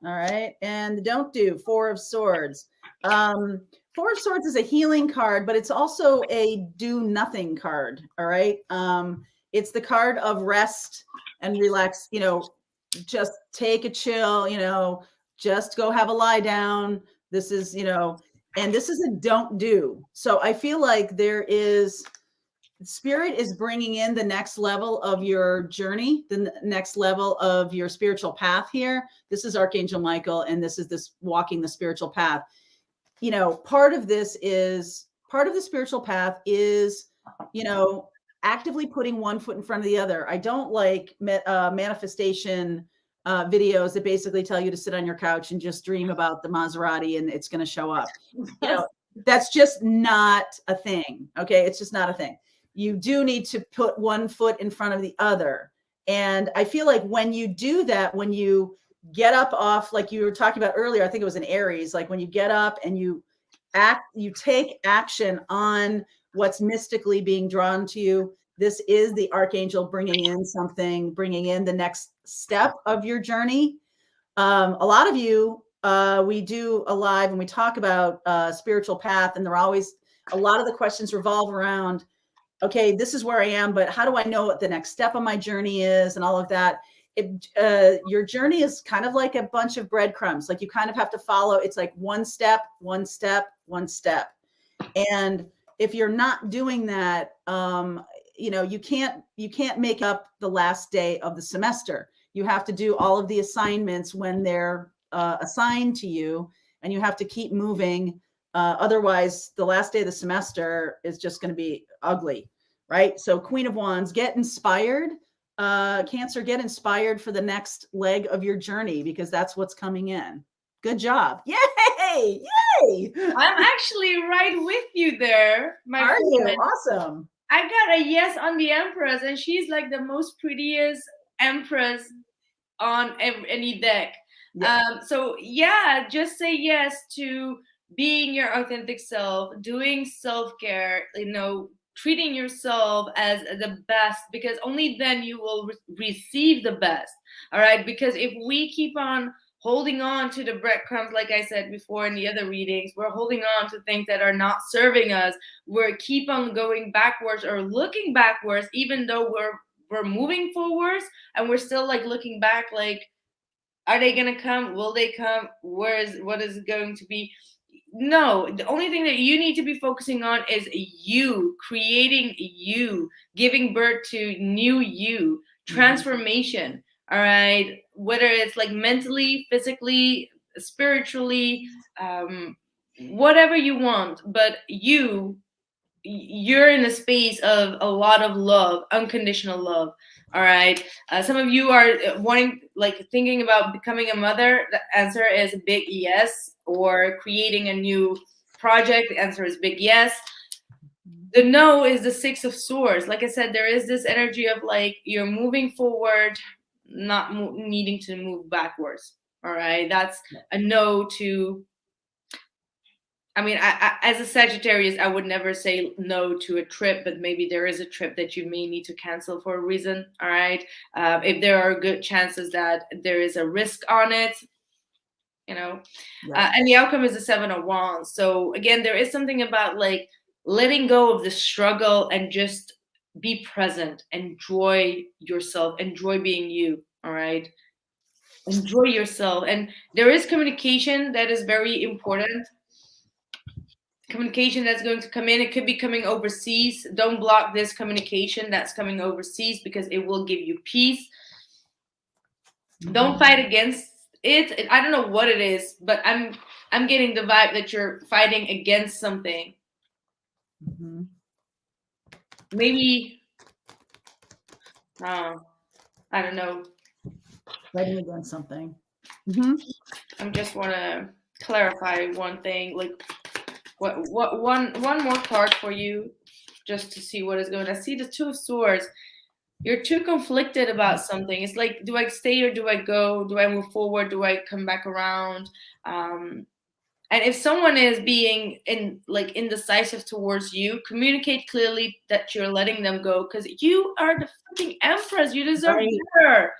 All right. And the don't do. Four of Swords. Four of Swords is a healing card, but it's also a do nothing card. All right. It's the card of rest and relax, just take a chill, just go have a lie down. This is, and this is a don't do. So I feel like there is Spirit is bringing in the next level of your journey, the next level of your spiritual path here. This is Archangel Michael, and this is this walking the spiritual path. You know, part of the spiritual path is, you know, actively putting one foot in front of the other. I don't like manifestation videos that basically tell you to sit on your couch and just dream about the Maserati and it's going to show up. You know, that's just not a thing. Okay. It's just not a thing. You do need to put one foot in front of the other. And I feel like when you do that, when you get up off, like you were talking about earlier, I think it was in Aries, like when you get up and you take action on what's mystically being drawn to you. This is the archangel bringing in something, bringing in the next step of your journey. A lot of you, we do a live and we talk about spiritual path, and a lot of the questions revolve around, okay, this is where I am, but how do I know what the next step on my journey is and all of that? Your journey is kind of like a bunch of breadcrumbs. Like you kind of have to follow. It's like one step, one step, one step. And if you're not doing that, you know, you can't make up the last day of the semester. You have to do all of the assignments when they're assigned to you, and you have to keep moving. Otherwise, the last day of the semester is just going to be ugly, right? So Queen of Wands, get inspired. Cancer, get inspired for the next leg of your journey, because that's what's coming in. Good job. Yay! Yay! I'm actually right with you there. Are you? Awesome. I got a yes on the Empress, and she's like the most prettiest Empress on any deck. Yeah. So yeah, just say yes to being your authentic self, doing self-care, you know, treating yourself as the best, because only then you will receive the best. All right. Because if we keep on holding on to the breadcrumbs, like I said before in the other readings, we're holding on to things that are not serving us. We're keep on going backwards or looking backwards, even though we're moving forwards, and we're still like looking back, like, are they going to come? Will they come? What is it going to be? No, the only thing that you need to be focusing on is you, creating you, giving birth to new you, transformation. All right. Whether it's like mentally, physically, spiritually, whatever you want, but you're in a space of a lot of love, unconditional love. All right. Some of you are thinking about becoming a mother. The answer is a big yes. Or creating a new project. The answer is big yes. The no is the Six of Swords. Like I said, there is this energy of like you're moving forward, not needing to move backwards. All right. That's a no to. I mean, I, as a Sagittarius, I would never say no to a trip, but maybe there is a trip that you may need to cancel for a reason. All right. If there are good chances that there is a risk on it, you know, and the outcome is the Seven of Wands. So again, there is something about like letting go of the struggle and just be present, enjoy yourself, enjoy being you. All right. Enjoy yourself. And there is communication that is very important. Communication that's going to come in. It could be coming overseas. Don't block this communication that's coming overseas, because it will give you peace. Don't fight against it. I don't know what it is, but I'm getting the vibe that you're fighting against something. Maybe I don't know. Fighting against something. I just want to clarify one thing. Like, one more card for you, just to see what is going on. I see the Two of Swords. You're too conflicted about something. It's like, do I stay or do I go? Do I move forward? Do I come back around? And if someone is being indecisive towards you, communicate clearly that you're letting them go, because you are the fucking Empress. You deserve better.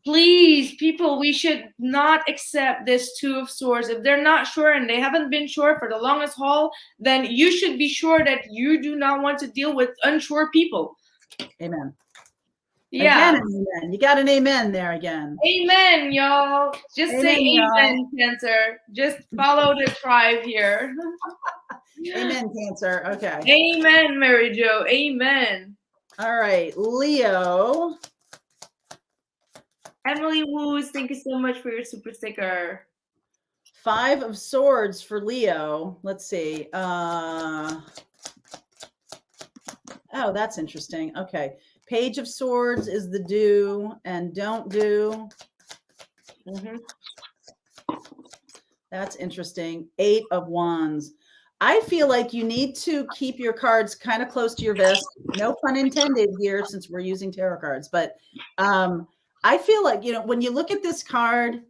Please, people, we should not accept this Two of Swords. If they're not sure and they haven't been sure for the longest haul, then you should be sure that you do not want to deal with unsure people. Amen. Yeah. Again, amen. You got an amen there again. Amen, y'all. Just amen, say amen, y'all. Cancer. Just follow the tribe here. Amen, Cancer. Okay. Amen, Mary Jo. Amen. All right, Leo. Emily Woos, thank you so much for your super sticker. 5 of Swords for Leo. Let's see. Oh, that's interesting. Okay. Page of Swords is the do and don't do. That's interesting. 8 of Wands. I feel like you need to keep your cards kind of close to your vest. No pun intended here, since we're using tarot cards. But I feel like, when you look at this card,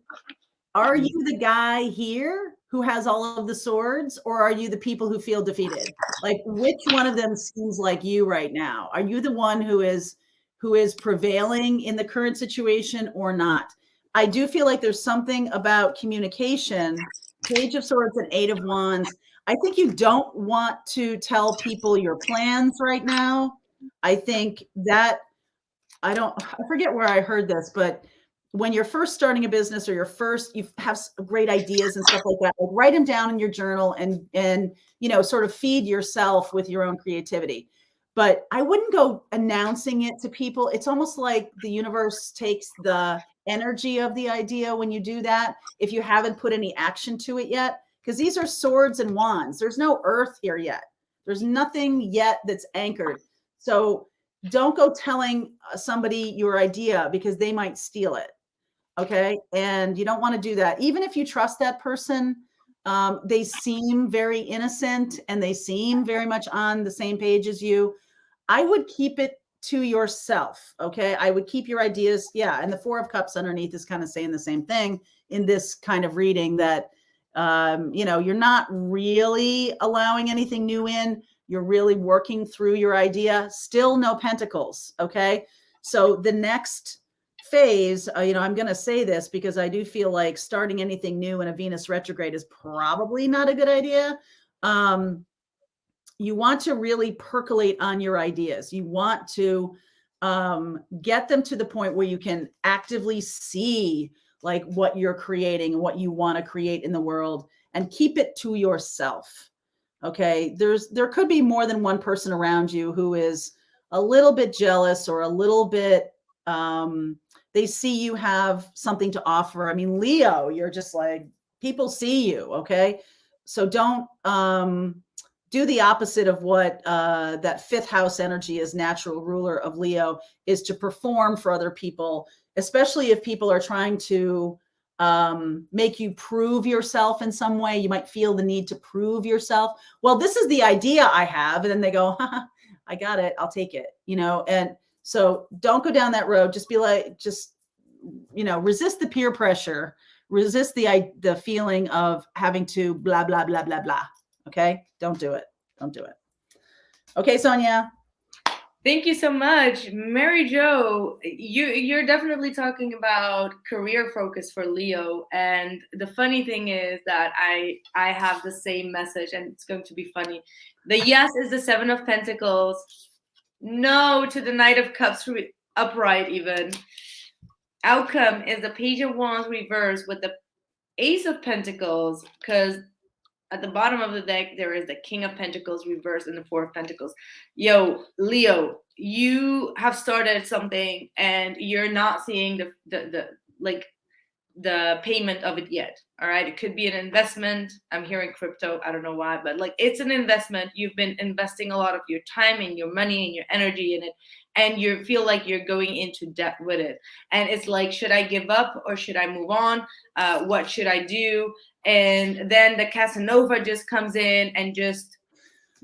are you the guy here who has all of the swords, or are you the people who feel defeated? Like, which one of them seems like you right now? Are you the one who is prevailing in the current situation or not? I do feel like there's something about communication. Page of Swords and 8 of Wands. I think you don't want to tell people your plans right now. I think that I forget where I heard this, but when you're first starting a business, or you have great ideas and stuff like that, like write them down in your journal and sort of feed yourself with your own creativity. But I wouldn't go announcing it to people. It's almost like the universe takes the energy of the idea when you do that, if you haven't put any action to it yet, because these are swords and wands. There's no earth here yet. There's nothing yet that's anchored. So don't go telling somebody your idea, because they might steal it. Okay. And you don't want to do that. Even if you trust that person, they seem very innocent and they seem very much on the same page as you. I would keep it to yourself. Okay. I would keep your ideas. Yeah. And the 4 of Cups underneath is kind of saying the same thing in this kind of reading, that, you're not really allowing anything new in. You're really working through your idea. Still no pentacles. Okay. So the next phase, I'm going to say this because I do feel like starting anything new in a Venus retrograde is probably not a good idea. You want to really percolate on your ideas. You want to get them to the point where you can actively see like what you're creating and what you want to create in the world, and keep it to yourself. Okay. There could be more than one person around you who is a little bit jealous, or a little bit, they see you have something to offer. I mean, Leo, you're just like, people see you. Okay. So don't do the opposite of what that 5th house energy is. Natural ruler of Leo is to perform for other people, especially if people are trying to make you prove yourself in some way. You might feel the need to prove yourself. Well, this is the idea I have. And then they go, I got it. I'll take it, and so don't go down that road. Just be like, resist the peer pressure, resist the feeling of having to blah, blah, blah, blah, blah. Okay. Don't do it. Don't do it. Okay. Sonya. Thank you so much. Mary Jo, you're definitely talking about career focus for Leo. And the funny thing is that I have the same message, and it's going to be funny. The yes is the 7 of Pentacles. No to the Knight of Cups upright even. Outcome is the Page of Wands reversed with the Ace of Pentacles, because at the bottom of the deck, there is the King of Pentacles reversed and the 4 of Pentacles. Yo, Leo, you have started something and you're not seeing the payment of it yet. All right. It could be an investment. I'm hearing crypto. I don't know why, but like, it's an investment. You've been investing a lot of your time and your money and your energy in it, and you feel like you're going into debt with it. And it's like, should I give up or should I move on? What should I do? And then the Casanova just comes in and just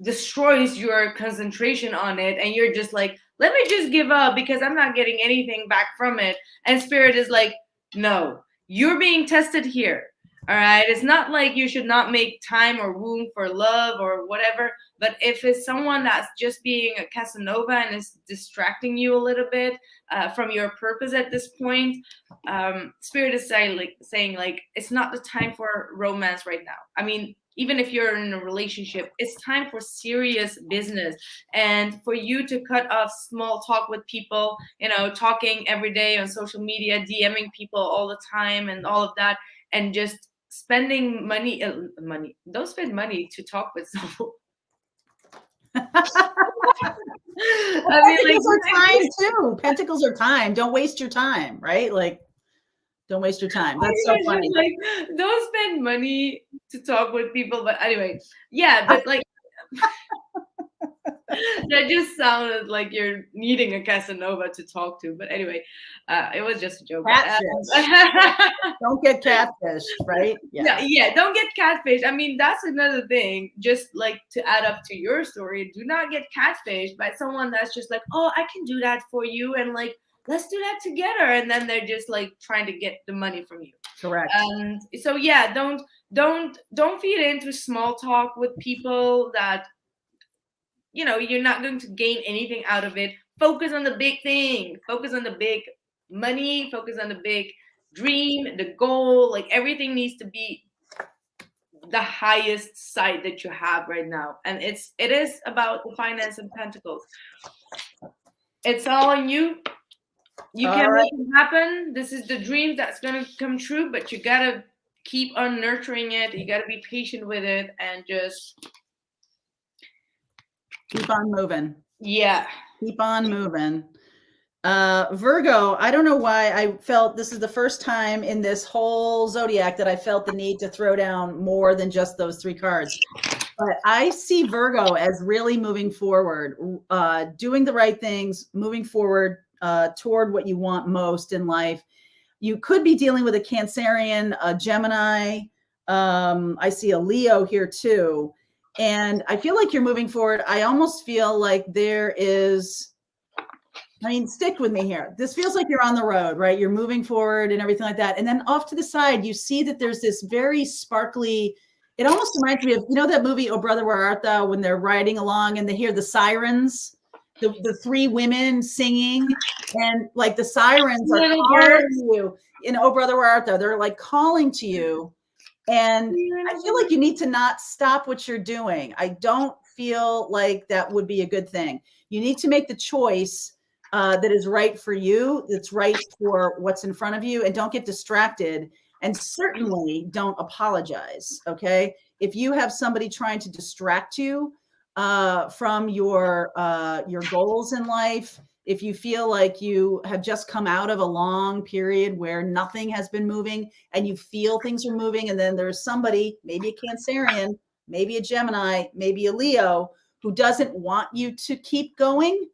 destroys your concentration on it. And you're just like, let me just give up because I'm not getting anything back from it. And Spirit is like, no, you're being tested here. All right. It's not like you should not make time or room for love or whatever. But if it's someone that's just being a Casanova and is distracting you a little bit from your purpose at this point, Spirit is saying like, it's not the time for romance right now. I mean, even if you're in a relationship, it's time for serious business, and for you to cut off small talk with people, talking every day on social media, DMing people all the time and all of that, and just spending money. Don't spend money to talk with I mean, Pentacles are time too. Pentacles are time. Don't waste your time, right? Like, don't waste your time. That's so funny. like, don't spend money to talk with people. But anyway, yeah, but like, that just sounded like you're needing a Casanova to talk to. But anyway, it was just a joke. Catfish. Don't get catfished, right? Yeah, don't get catfish. I mean, that's another thing. Just like to add up to your story, do not get catfished by someone that's just like, oh, I can do that for you, and like, let's do that together. And then they're just like trying to get the money from you. Correct. And so yeah, don't feed into small talk with people that, you know, you're not going to gain anything out of it. Focus on the big thing. Focus on the big money. Focus on the big dream, the goal. Like, everything needs to be the highest side that you have right now. And it is about the finance and pentacles. It's all on you. You can make it happen. This is the dream that's going to come true, but you got to keep on nurturing it. You got to be patient with it and just keep on moving. Yeah. Keep on moving. Virgo, I don't know why I felt this is the first time in this whole zodiac that I felt the need to throw down more than just those 3 cards. But I see Virgo as really moving forward, doing the right things, moving forward toward what you want most in life. You could be dealing with a Cancerian, a Gemini. I see a Leo here too. And I feel like you're moving forward. I almost feel like there is, I mean, stick with me here. This feels like you're on the road, right? You're moving forward and everything like that. And then off to the side, you see that there's this very sparkly, it almost reminds me of, you know, that movie, Oh Brother, Where Art Thou, when they're riding along and they hear the sirens, the 3 women singing, and like the sirens are calling you in Oh Brother, Where Art Thou? They're like calling to you. And I feel like you need to not stop what you're doing. I don't feel like that would be a good thing. You need to make the choice that is right for you, that's right for what's in front of you, and don't get distracted. And certainly don't apologize, okay? If you have somebody trying to distract you from your goals in life, if you feel like you have just come out of a long period where nothing has been moving and you feel things are moving, and then there's somebody, maybe a Cancerian, maybe a Gemini, maybe a Leo, who doesn't want you to keep going,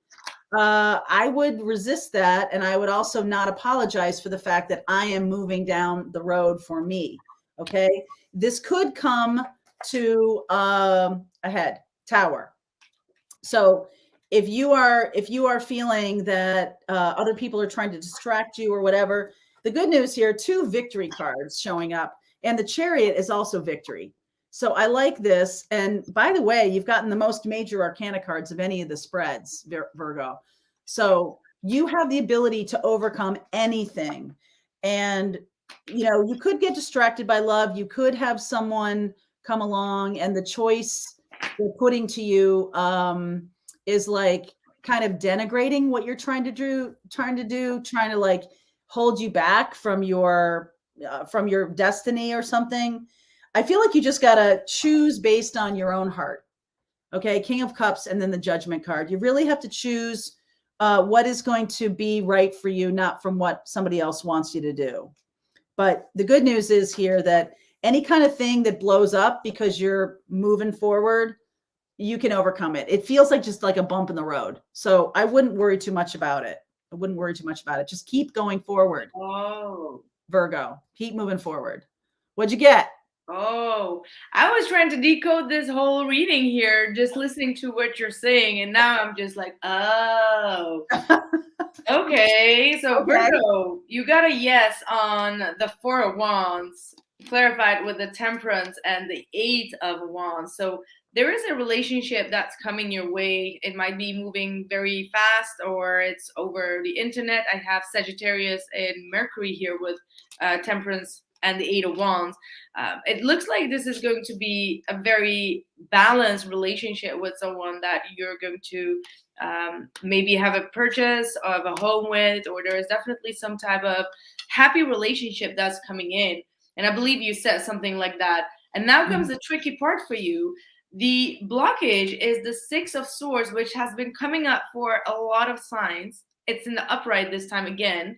I would resist that. And I would also not apologize for the fact that I am moving down the road for me. Okay. This could come to a head, Tower. So if you are feeling that other people are trying to distract you or whatever, the good news here, 2 victory cards showing up, and the Chariot is also victory. So I like this. And by the way, you've gotten the most major arcana cards of any of the spreads, Virgo. So you have the ability to overcome anything. And, you know, you could get distracted by love. You could have someone come along, and the choice they're putting to you is like kind of denigrating what you're trying to like hold you back from your destiny or something. I feel like you just got to choose based on your own heart. Okay. King of Cups, and then the Judgment card. You really have to choose what is going to be right for you, not from what somebody else wants you to do. But the good news is here that any kind of thing that blows up because you're moving forward, you can overcome it. It feels like just like a bump in the road. So I wouldn't worry too much about it. Just keep going forward. Oh, Virgo, keep moving forward. What'd you get? Oh, I was trying to decode this whole reading here, just listening to what you're saying. And now I'm just like, oh, okay. So Virgo, you got a yes on the 4 of Wands, clarified with the Temperance and the 8 of Wands. So there is a relationship that's coming your way. It might be moving very fast, or it's over the internet. I have Sagittarius and Mercury here with Temperance and the 8 of Wands. It looks like this is going to be a very balanced relationship with someone that you're going to maybe have a purchase of a home with, or there is definitely some type of happy relationship that's coming in. And I believe you said something like that. And now comes the tricky part for you. The blockage is the Six of Swords, which has been coming up for a lot of signs. It's in the upright this time again.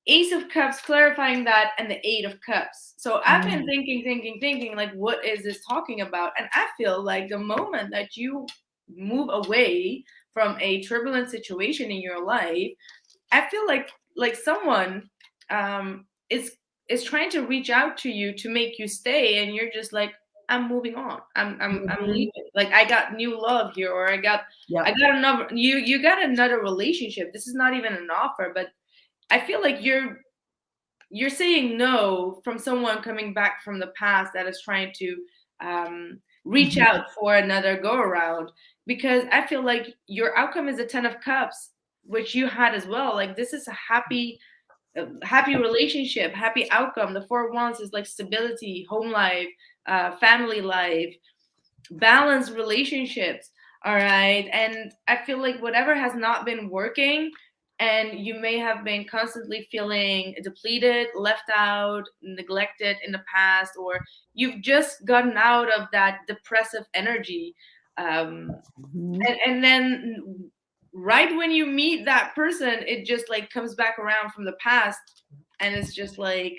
Ace of Cups clarifying that, and the Eight of Cups. So I've been thinking, like, what is this talking about? And I feel like the moment that you move away from a turbulent situation in your life, I feel like someone is trying to reach out to you to make you stay, and you're just like, I'm moving on. I'm leaving. Like, I got new love here, or I got another. You got another relationship. This is not even an offer, but I feel like you're saying no from someone coming back from the past that is trying to reach out for another go around, because I feel like your outcome is a 10 of Cups, which you had as well. Like, this is a happy relationship, happy outcome. The Four of Wands is like stability, home life, family life, balanced relationships. All right. And I feel like whatever has not been working, and you may have been constantly feeling depleted, left out, neglected in the past, or you've just gotten out of that depressive energy. And then right when you meet that person, it just like comes back around from the past, and it's just like,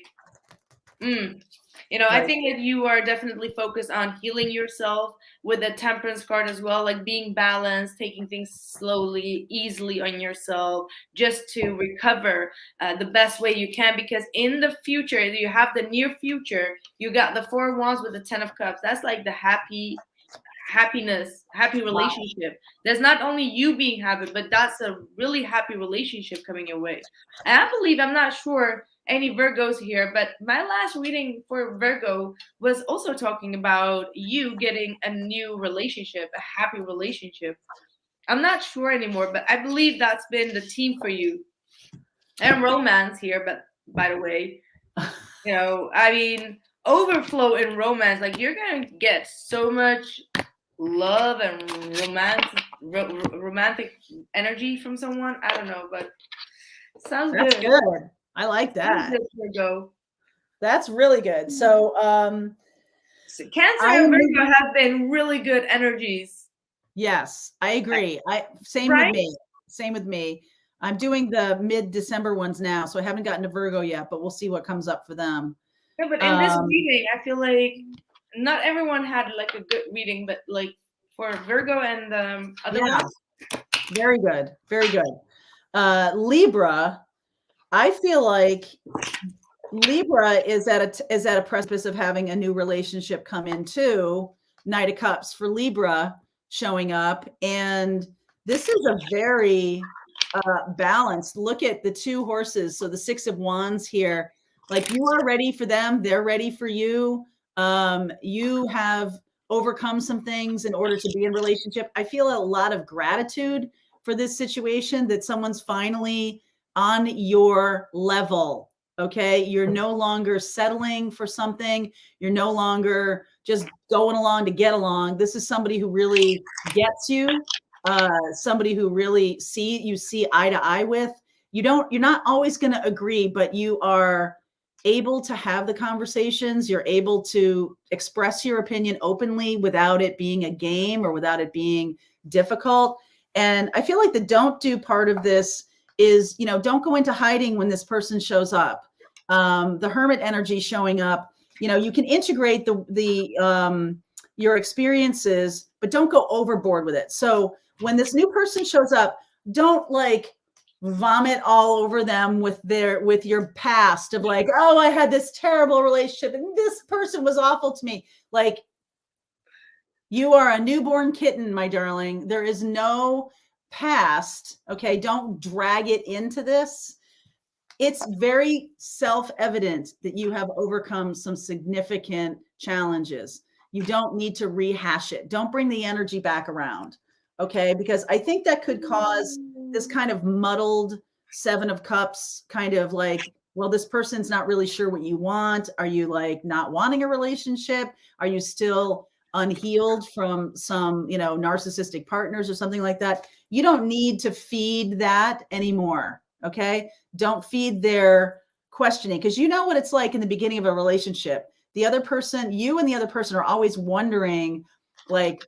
you know, right. I think that you are definitely focused on healing yourself with the Temperance card as well, like being balanced, taking things slowly, easily on yourself, just to recover the best way you can. Because in the future, you have the near future, you got the Four of Wands with the 10 of Cups. That's like the happy relationship. Wow. There's not only you being happy, but that's a really happy relationship coming your way. And I believe, I'm not sure any Virgos here, but my last reading for Virgo was also talking about you getting a new relationship, a happy relationship. I'm not sure anymore, but I believe that's been the theme for you. And romance here, but by the way, you know, I mean, overflow in romance. Like, you're gonna get so much love and romantic energy from someone. I don't know, but sounds That's good. I like that. That's really good. So Cancer and Virgo have been really good energies. Yes, I agree. Same with me. I'm doing the mid-December ones now, so I haven't gotten to Virgo yet, but we'll see what comes up for them. Yeah, but in this reading, I feel like not everyone had like a good reading, but like for Virgo and other ones. Very good. Very good. Libra, I feel like Libra is at a precipice of having a new relationship come in too. Knight of Cups for Libra showing up. And this is a very balanced look at the two horses. So the Six of Wands here, like, you are ready for them. They're ready for you. You have overcome some things in order to be in relationship. I feel a lot of gratitude for this situation, that someone's finally on your level. Okay. You're no longer settling for something. You're no longer just going along to get along. This is somebody who really gets you, somebody who really you see eye to eye with. You're not always going to agree, but you are able to have the conversations. You're able to express your opinion openly without it being a game or without it being difficult. And I feel like the don't do part of this is, you know, don't go into hiding when this person shows up. The Hermit energy showing up, you know, you can integrate your experiences, but don't go overboard with it. So when this new person shows up, don't like vomit all over them with your past of like, oh, I had this terrible relationship and this person was awful to me. Like, you are a newborn kitten, my darling. There is no past. Okay. Don't drag it into this. It's very self-evident that you have overcome some significant challenges. You don't need to rehash it. Don't bring the energy back around. Okay. Because I think that could cause this kind of muddled Seven of Cups, kind of like, well, this person's not really sure what you want. Are you like not wanting a relationship? Are you still unhealed from some, you know, narcissistic partners or something like that? You don't need to feed that anymore. Okay. Don't feed their questioning, because you know what it's like in the beginning of a relationship. The other person, you and the other person are always wondering, Like,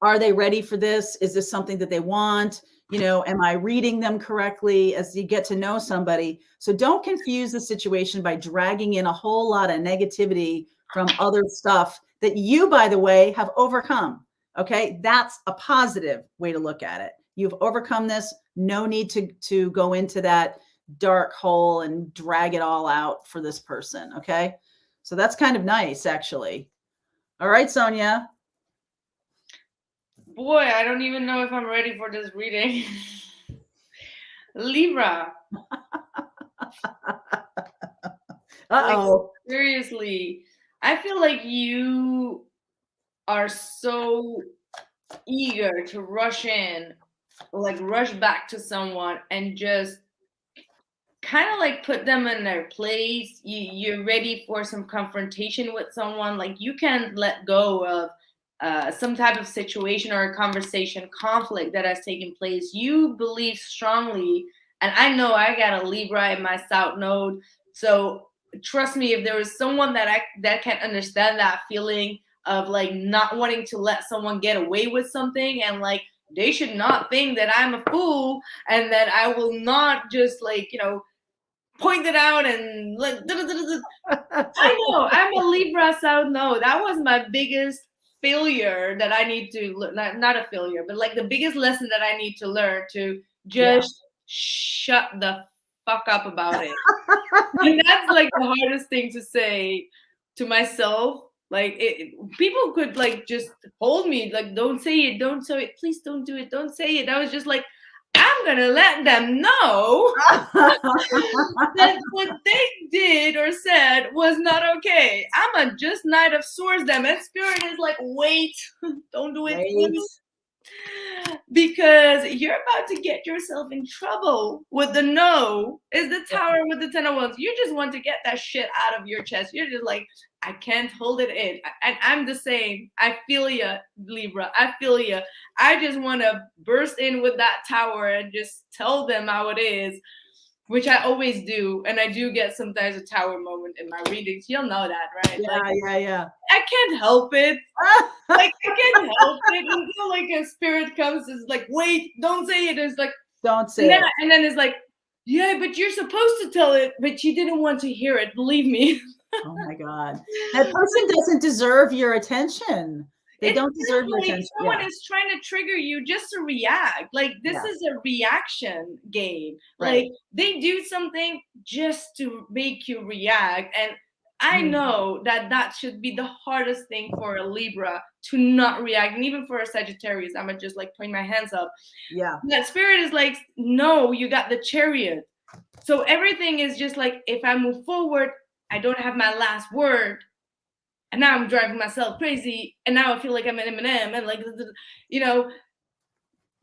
are they ready for this? Is this something that they want? You know, am I reading them correctly as you get to know somebody? So don't confuse the situation by dragging in a whole lot of negativity from other stuff that you, by the way, have overcome. Okay. That's a positive way to look at it. You've overcome this. No need to go into that dark hole and drag it all out for this person. Okay. So that's kind of nice, actually. All right, Sonya. Boy, I don't even know if I'm ready for this reading. Libra. Uh-oh. Like, seriously, I feel like you are so eager to rush in, like rush back to someone and just kind of like put them in their place. You're ready for some confrontation with someone. Like you can't let go of some type of situation or a conversation, conflict that has taken place. You believe strongly, and I know I got a Libra in my South Node, so trust me, if there is someone that can understand that feeling of like not wanting to let someone get away with something, and like they should not think that I'm a fool and that I will not just like, you know, point it out and like I know I'm a Libra South Node. That was my biggest failure that I need to not a failure, but like the biggest lesson that I need to learn, to just shut the fuck up about it. And that's like the hardest thing to say to myself. Like people could like just hold me, like don't say it, please don't do it, don't say it. I was just like, I'm gonna let them know that what they did or said was not okay. I'm a just Knight of Swords them, and Spirit is like, wait, don't do it, please. Because you're about to get yourself in trouble with the no. Is the Tower with the 10 of Wands. You just want to get that shit out of your chest. You're just like, I can't hold it in. And I'm the same. I feel ya, Libra. I feel ya. I just want to burst in with that tower and just tell them how it is, which I always do. And I do get sometimes a tower moment in my readings. You'll know that, right? Yeah. I can't help it. Like, I can't help it until like a spirit comes. It's like, wait, don't say it. It's like, don't say it. And then it's like, yeah, but you're supposed to tell it, but you didn't want to hear it. Believe me. Oh my God. That person doesn't deserve your attention. They don't deserve your attention. Someone is trying to trigger you just to react. Like this is a reaction game. Right. Like they do something just to make you react. And I know that should be the hardest thing for a Libra, to not react. And even for a Sagittarius, I'm gonna just like put my hands up. Yeah. That Spirit is like, no, you got the Chariot. So everything is just like, if I move forward, I don't have my last word. And now I'm driving myself crazy. And now I feel like I'm an Eminem. And like, you know,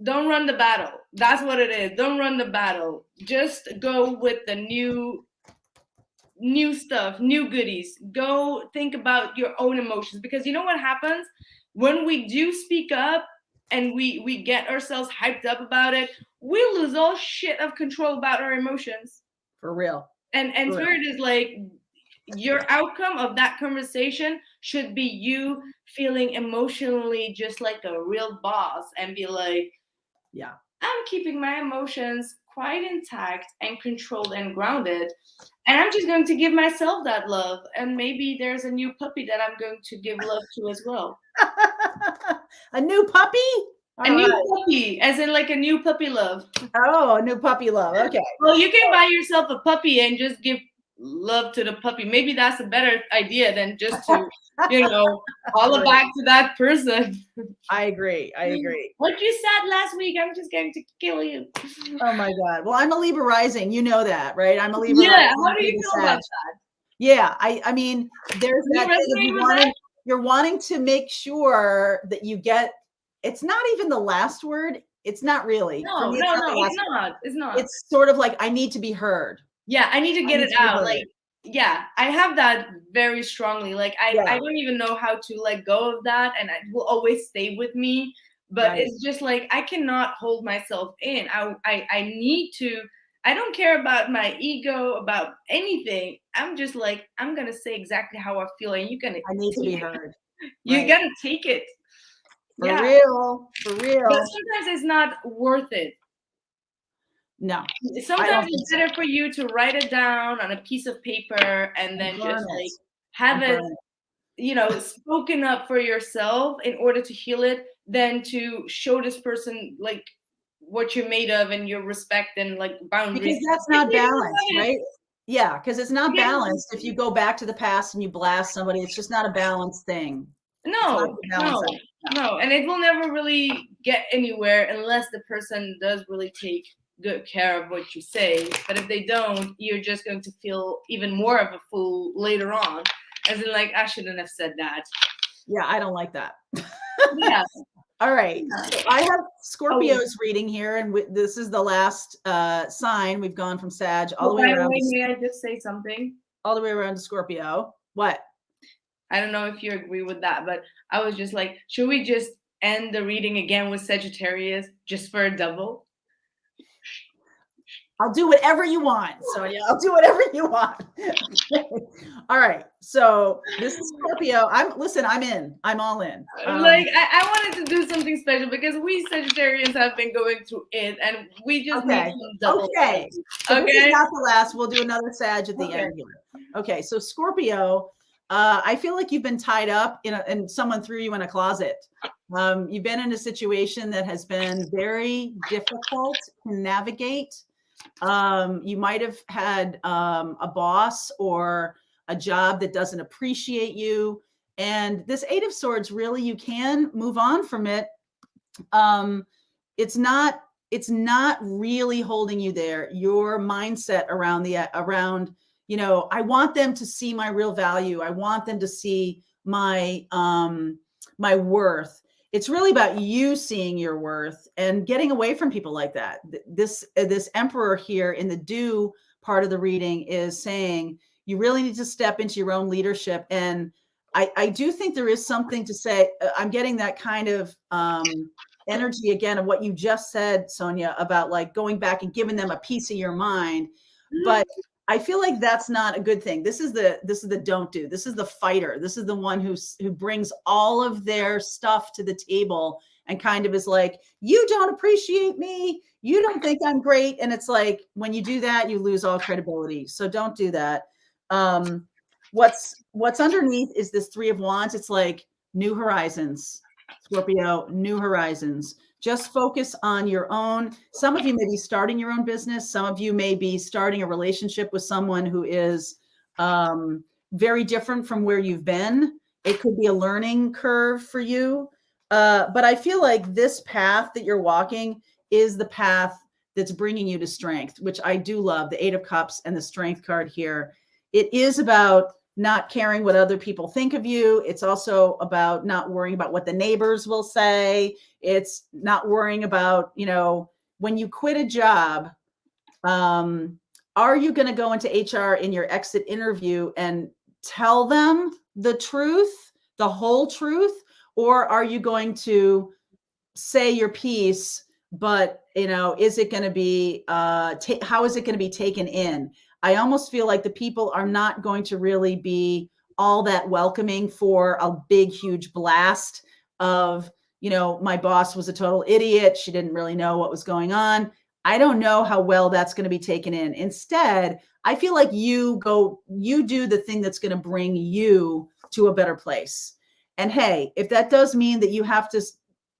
don't run the battle. That's what it is. Don't run the battle. Just go with the new stuff, new goodies. Go think about your own emotions. Because you know what happens? When we do speak up and we get ourselves hyped up about it, we lose all shit of control about our emotions. For real. And Spirit is like, your outcome of that conversation should be you feeling emotionally just like a real boss and be like, yeah, I'm keeping my emotions quite intact and controlled and grounded. And I'm just going to give myself that love. And maybe there's a new puppy that I'm going to give love to as well. A new puppy? New puppy, as in like a new puppy love. Oh, a new puppy love. Okay. Well, you can buy yourself a puppy and just give love to the puppy. Maybe that's a better idea than just to, you know, follow back to that person. I agree. What you said last week, I'm just going to kill you. Oh my God. Well, I'm a Libra rising. You know that, right? I'm a Libra rising. Yeah. How do you feel about that? Yeah. I mean, there's that thing you're wanting to make sure that you get, it's not even the last word. It's not really. No, it's not. It's sort of like, I need to be heard. Yeah, I need to get it out. Like, yeah, I have that very strongly. Like, I don't even know how to let go of that, and it will always stay with me. But it's just like, I cannot hold myself in. I need to. I don't care about my ego, about anything. I'm just like, I'm gonna say exactly how I feel, and you're gonna. I need to be heard. You gotta take it. For Yeah. real. For But real. sometimes it's not worth it. No. Sometimes it's better for you to write it down on a piece of paper and then just like have it, you know, spoken up for yourself in order to heal it, than to show this person like what you're made of and your respect and like boundaries. Because that's not balanced, right? Yeah, because it's not balanced. If you go back to the past and you blast somebody, it's just not a balanced thing. No, and it will never really get anywhere unless the person does really take good care of what you say. But if they don't, you're just going to feel even more of a fool later on, as in like, I shouldn't have said that. Yeah, I don't like that. Yeah. All right. So I have Scorpio's reading here, and this is the last sign. We've gone from Sag all the way around. May I just say something? All the way around to Scorpio. What? I don't know if you agree with that, but I was just like, should we just end the reading again with Sagittarius just for a double? I'll do whatever you want, Sonya. I'll do whatever you want. All right. So this is Scorpio. I'm in. I'm all in. Like I wanted to do something special because we Sagittarians have been going through it, and we just need some double. Okay. So this is not the last. We'll do another Sag at the end here. Okay. So Scorpio, I feel like you've been tied up and someone threw you in a closet. You've been in a situation that has been very difficult to navigate. You might have had a boss or a job that doesn't appreciate you. And this Eight of Swords, really, you can move on from it. It's not really holding you there. Your mindset around, you know, I want them to see my real value. I want them to see my my worth. It's really about you seeing your worth and getting away from people like that. This Emperor here in the do part of the reading is saying you really need to step into your own leadership. And I do think there is something to say. I'm getting that kind of energy again of what you just said, Sonya, about like going back and giving them a piece of your mind. But I feel like that's not a good thing. This is the don't do. This is the fighter. This is the one who brings all of their stuff to the table and kind of is like, you don't appreciate me. You don't think I'm great. And it's like, when you do that, you lose all credibility. So don't do that. What's underneath is this Three of Wands. It's like new horizons, Scorpio, new horizons. Just focus on your own. Some of you may be starting your own business. Some of you may be starting a relationship with someone who is very different from where you've been. It could be a learning curve for you. But I feel like this path that you're walking is the path that's bringing you to strength, which I do love. The Eight of Cups and the Strength card here. It is about not caring what other people think of you. It's also about not worrying about what the neighbors will say. It's not worrying about, you know, when you quit a job, are you going to go into HR in your exit interview and tell them the truth, the whole truth? Or are you going to say your piece, but, you know, is it going to be, how is it going to be taken in? I almost feel like the people are not going to really be all that welcoming for a big, huge blast of, you know, my boss was a total idiot. She didn't really know what was going on. I don't know how well that's going to be taken in. Instead, I feel like you do the thing that's going to bring you to a better place. And hey, if that does mean that you have to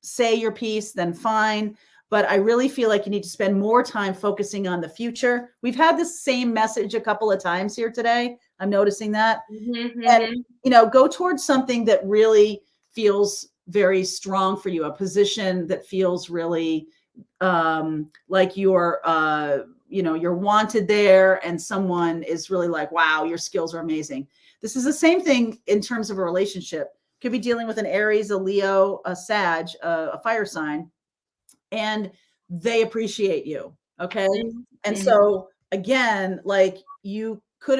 say your piece, then fine. But I really feel like you need to spend more time focusing on the future. We've had this same message a couple of times here today. I'm noticing that. And, you know, go towards something that really feels very strong for you, a position that feels really like you're, you know, you're wanted there and someone is really like, wow, your skills are amazing. This is the same thing in terms of a relationship. Could be dealing with an Aries, a Leo, a Sag, a fire sign. And they appreciate you. Okay. And so again, like you could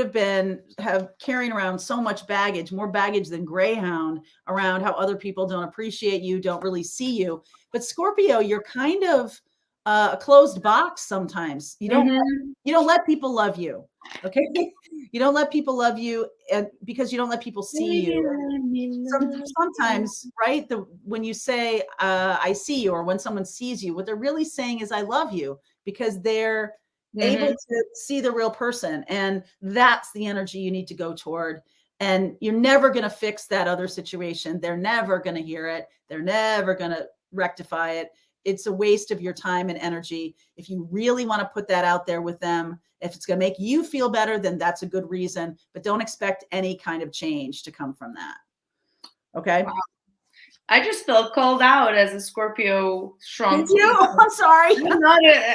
have carrying around so much baggage, more baggage than Greyhound, around how other people don't appreciate you, don't really see you. But Scorpio, you're kind of a closed box sometimes. You don't Mm-hmm. you don't let people love you. Okay. You don't let people love you, and because you don't let people see you. Sometimes, right? When you say I see you, or when someone sees you, what they're really saying is I love you, because they're able Mm-hmm. to see the real person. And that's the energy you need to go toward. And you're never going to fix that other situation. They're never going to hear it. They're never going to rectify it. It's a waste of your time and energy. If you really want to put that out there with them, if it's going to make you feel better, then that's a good reason, but don't expect any kind of change to come from that. Okay. Wow. I just felt called out as a Scorpio strong. Did you? I'm sorry.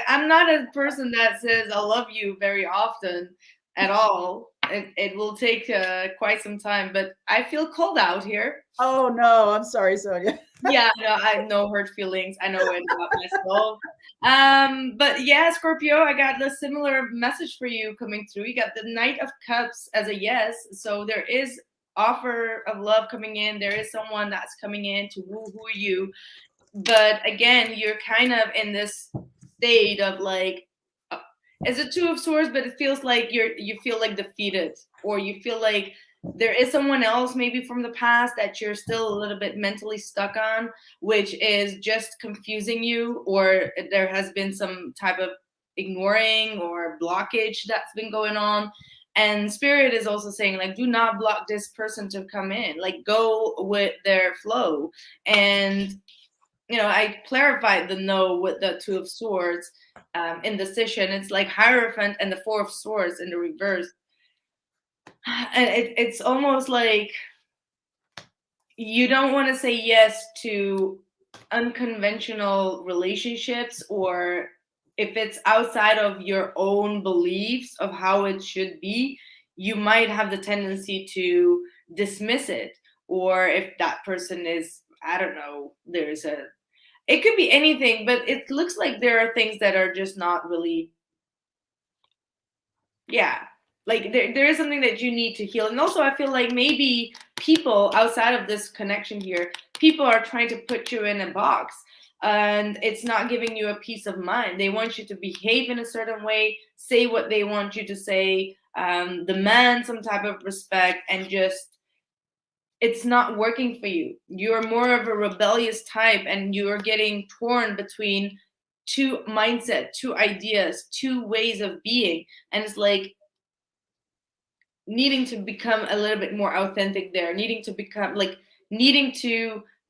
I'm not a person that says I love you very often at all. It will take quite some time, but I feel called out here. Oh no, I'm sorry, Sonya. Yeah, no, I have no hurt feelings. I know it about myself. But yeah, Scorpio, I got a similar message for you coming through. You got the Knight of Cups as a yes. So there is offer of love coming in. There is someone that's coming in to woo-hoo you. But again, you're kind of in this state of like, it's a Two of Swords, but it feels like you feel like defeated, or you feel like there is someone else maybe from the past that you're still a little bit mentally stuck on, which is just confusing you, or there has been some type of ignoring or blockage that's been going on. And Spirit is also saying, like, do not block this person to come in, like go with their flow. And I clarified the no with the Two of Swords. Indecision, it's like Hierophant and the Four of Swords in the reverse. And it's almost like you don't want to say yes to unconventional relationships, or if it's outside of your own beliefs of how it should be, you might have the tendency to dismiss it. Or if that person is, I don't know, it could be anything, but it looks like there are things that are just not really, yeah. Like there is something that you need to heal. And also I feel like maybe people outside of this connection here, people are trying to put you in a box, and it's not giving you a peace of mind. They want you to behave in a certain way, say what they want you to say, demand some type of respect, and just it's not working for you. You're more of a rebellious type, and you're getting torn between two mindset, two ideas, two ways of being. And it's like needing to become a little bit more authentic there, needing to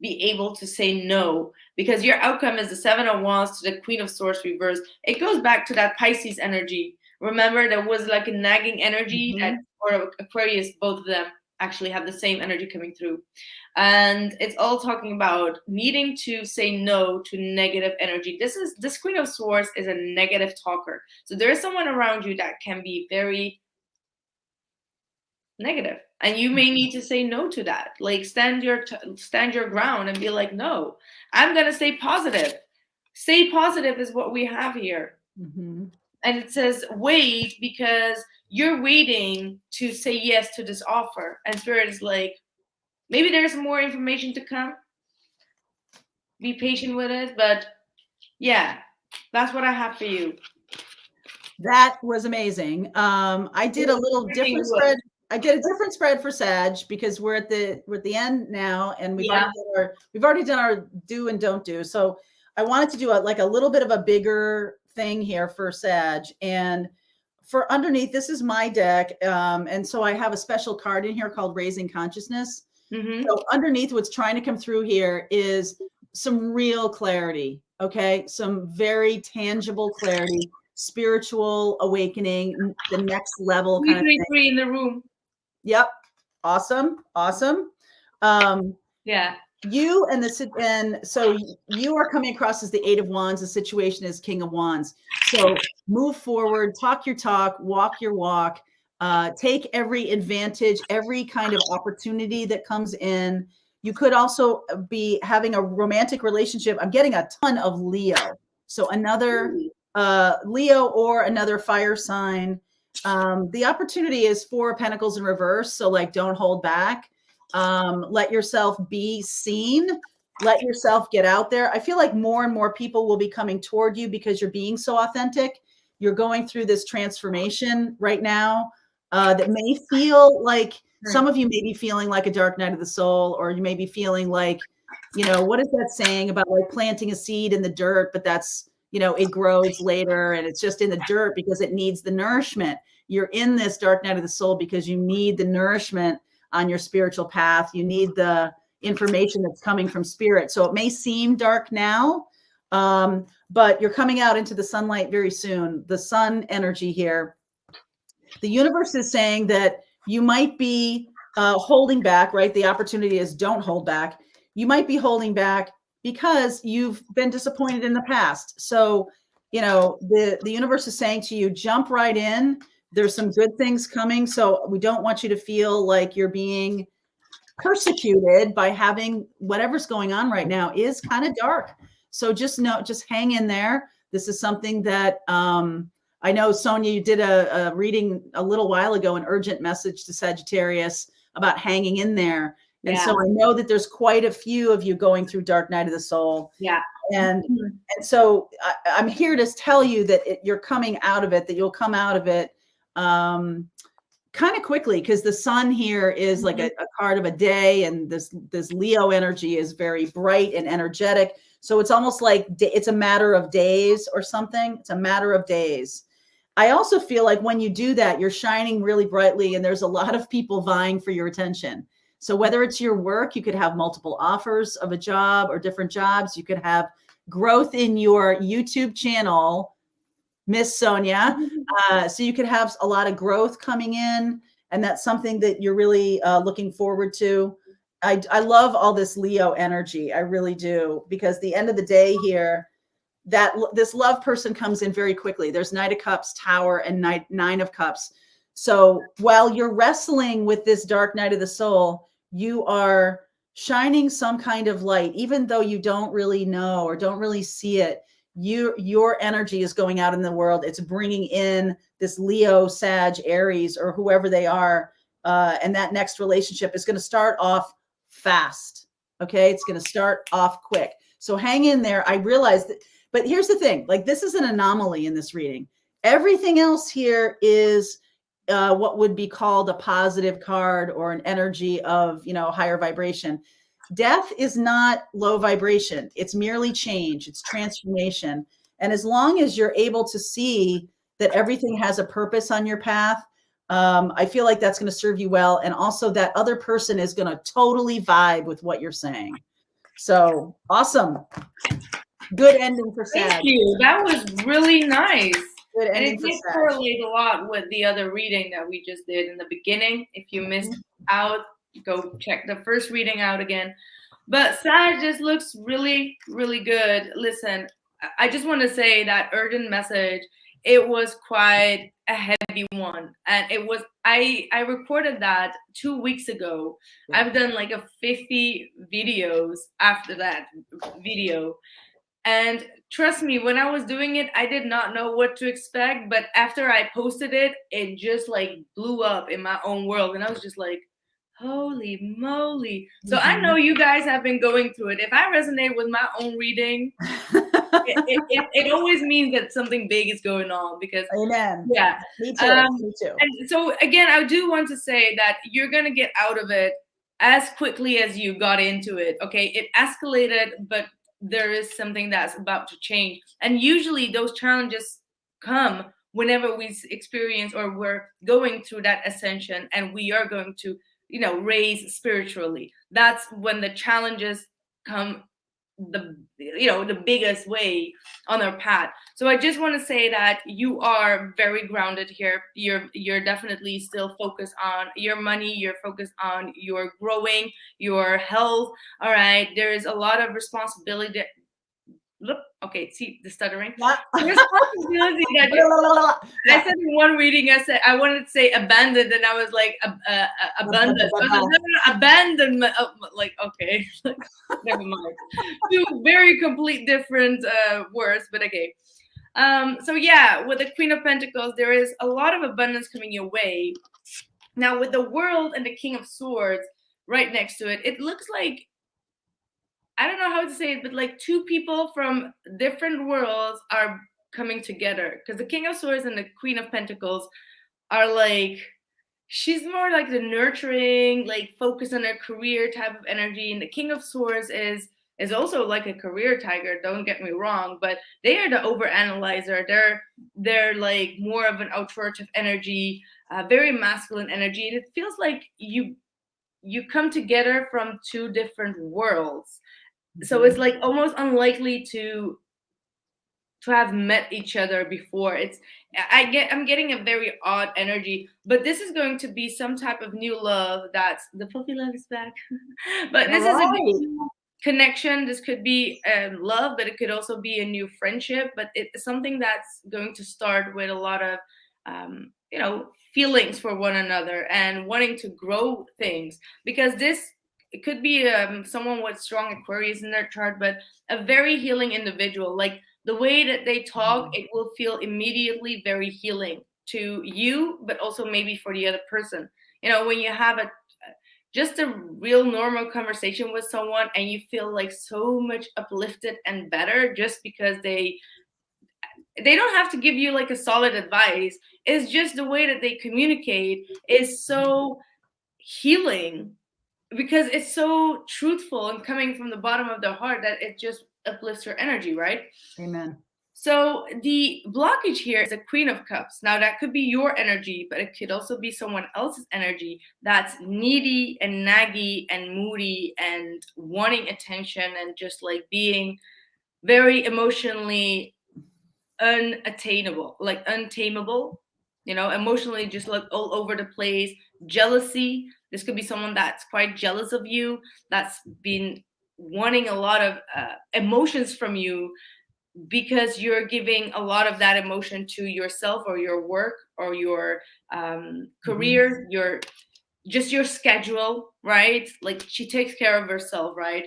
be able to say no, because your outcome is the Seven of Wands to the Queen of Swords reverse. It goes back to that Pisces energy. Remember, there was like a nagging energy that, or Aquarius, both of them actually have the same energy coming through. And it's all talking about needing to say no to negative energy. This Queen of Swords is a negative talker. So there is someone around you that can be very negative, and you may need to say no to that. Like stand your ground and be like, no, I'm gonna stay positive. Stay positive is what we have here. And it says wait, because you're waiting to say yes to this offer, and Spirit is like, maybe there's more information to come, be patient with it. But yeah, that's what I have for you. That was amazing. I did a little different spread. I did a different spread for Sag, because we're at the end now, and we've already done our do and don't do. So I wanted to do a little bit of a bigger thing here for Sag. And for underneath, this is my deck. And so I have a special card in here called Raising Consciousness. So underneath, what's trying to come through here is some real clarity. Okay. Some very tangible clarity, spiritual awakening, the next level kind of thing. 3 in the room. Yep. Awesome. Yeah. You and so you are coming across as the Eight of Wands. The situation is King of Wands. So move forward, talk your talk, walk your walk, take every advantage, every kind of opportunity that comes in. You could also be having a romantic relationship. I'm getting a ton of Leo. So another Leo or another fire sign. The opportunity is Four of Pentacles in reverse. So like, don't hold back. Let yourself be seen. let yourself get out there. I feel like more and more people will be coming toward you because you're being so authentic. You're going through this transformation right now that may feel like some of you may be feeling like a dark night of the soul, or you may be feeling like, you know, what is that saying about like planting a seed in the dirt, but that's, you know, it grows later and it's just in the dirt because it needs the nourishment. You're in this dark night of the soul because you need the nourishment on your spiritual path. You need the information that's coming from spirit. So it may seem dark now, but you're coming out into the sunlight very soon. The sun energy here. The universe is saying that you might be holding back, right? The opportunity is don't hold back. You might be holding back because you've been disappointed in the past. So, you know, the universe is saying to you, jump right in. There's some good things coming. So we don't want you to feel like you're being persecuted by having whatever's going on right now is kind of dark. So just hang in there. This is something that I know, Sonya, you did a reading a little while ago, an urgent message to Sagittarius about hanging in there. And so I know that there's quite a few of you going through dark night of the soul. Yeah. And so I'm here to tell you that you're coming out of it, that you'll come out of it kind of quickly, because the sun here is like a card of a day, and this Leo energy is very bright and energetic. So it's almost like it's a matter of days or something. It's a matter of days. I also feel like when you do that, you're shining really brightly, and there's a lot of people vying for your attention. So whether it's your work, you could have multiple offers of a job or different jobs. You could have growth in your YouTube channel, Miss Sonya. So you could have a lot of growth coming in, and that's something that you're really looking forward to. I love all this Leo energy. I really do, because the end of the day here, that this love person comes in very quickly. There's Knight of Cups, Tower, and Nine of Cups. So while you're wrestling with this dark night of the soul, you are shining some kind of light, even though you don't really know or don't really see it. Your energy is going out in the world. It's bringing in this Leo, Sag, Aries, or whoever they are. And that next relationship is going to start off fast. Okay. It's going to start off quick. So hang in there. I realize that, but here's the thing, like this is an anomaly in this reading. Everything else here is what would be called a positive card or an energy of, you know, higher vibration. Death is not low vibration. It's merely change. It's transformation. And as long as you're able to see that everything has a purpose on your path, I feel like that's going to serve you well. And also that other person is going to totally vibe with what you're saying. So awesome. Good ending for Sag. Thank you. That was really nice. Good And ending it for did Sag. correlate a lot with the other reading that we just did in the beginning. If you missed out, go check the first reading out again. But Sag just looks really, really good. Listen, I just want to say that urgent message, it was quite a heavy one. And it was, I recorded that 2 weeks ago. Yeah. I've done like 50 videos after that video. And trust me, when I was doing it, I did not know what to expect. But after I posted it, it just like blew up in my own world. And I was just like, holy moly. So I know you guys have been going through it. If I resonate with my own reading, it always means that something big is going on, because Amen. Yeah. Me too. Me too. And so again, I do want to say that you're going to get out of it as quickly as you got into it. Okay. It escalated, but there is something that's about to change. And usually those challenges come whenever we experience or we're going through that ascension, and we are going to, you know, raise spiritually. That's when the challenges come the biggest way on our path. So I just want to say that you are very grounded here. You're definitely still focused on your money. You're focused on your growing, your health. All right. There is a lot of responsibility. Look, okay, see the stuttering. Responsibility that I said in one reading, I wanted to say abandoned, and I was like abundant. Abandonment. Like, okay, never mind. Two very complete different words, but okay. So yeah, with the Queen of Pentacles, there is a lot of abundance coming your way. Now with the World and the King of Swords right next to it, it looks like I don't know how to say it, but like two people from different worlds are coming together, because the King of Swords and the Queen of Pentacles are like, she's more like the nurturing, like focus on her career type of energy, and the King of Swords is also like a career tiger, don't get me wrong, but they are the overanalyzer. They're like more of an authoritative energy, very masculine energy, and it feels like you come together from two different worlds. So it's like almost unlikely to have met each other before. I'm getting a very odd energy, but this is going to be some type of new love. That's the puppy love is back. But this is a new connection. This could be love, but it could also be a new friendship, but it's something that's going to start with a lot of feelings for one another and wanting to grow things, because it could be someone with strong Aquarius in their chart, but a very healing individual. Like the way that they talk, it will feel immediately very healing to you, but also maybe for the other person. When you have just a real normal conversation with someone and you feel like so much uplifted and better just because they don't have to give you like a solid advice. It's just the way that they communicate is so healing, because it's so truthful and coming from the bottom of their heart that it just uplifts your energy, right? Amen. So the blockage here is a Queen of Cups. Now that could be your energy, but it could also be someone else's energy that's needy and naggy and moody and wanting attention and just like being very emotionally unattainable, like untamable, emotionally just like all over the place. Jealousy. This could be someone that's quite jealous of you, that's been wanting a lot of emotions from you, because you're giving a lot of that emotion to yourself or your work or your career, your schedule, right? Like she takes care of herself, right?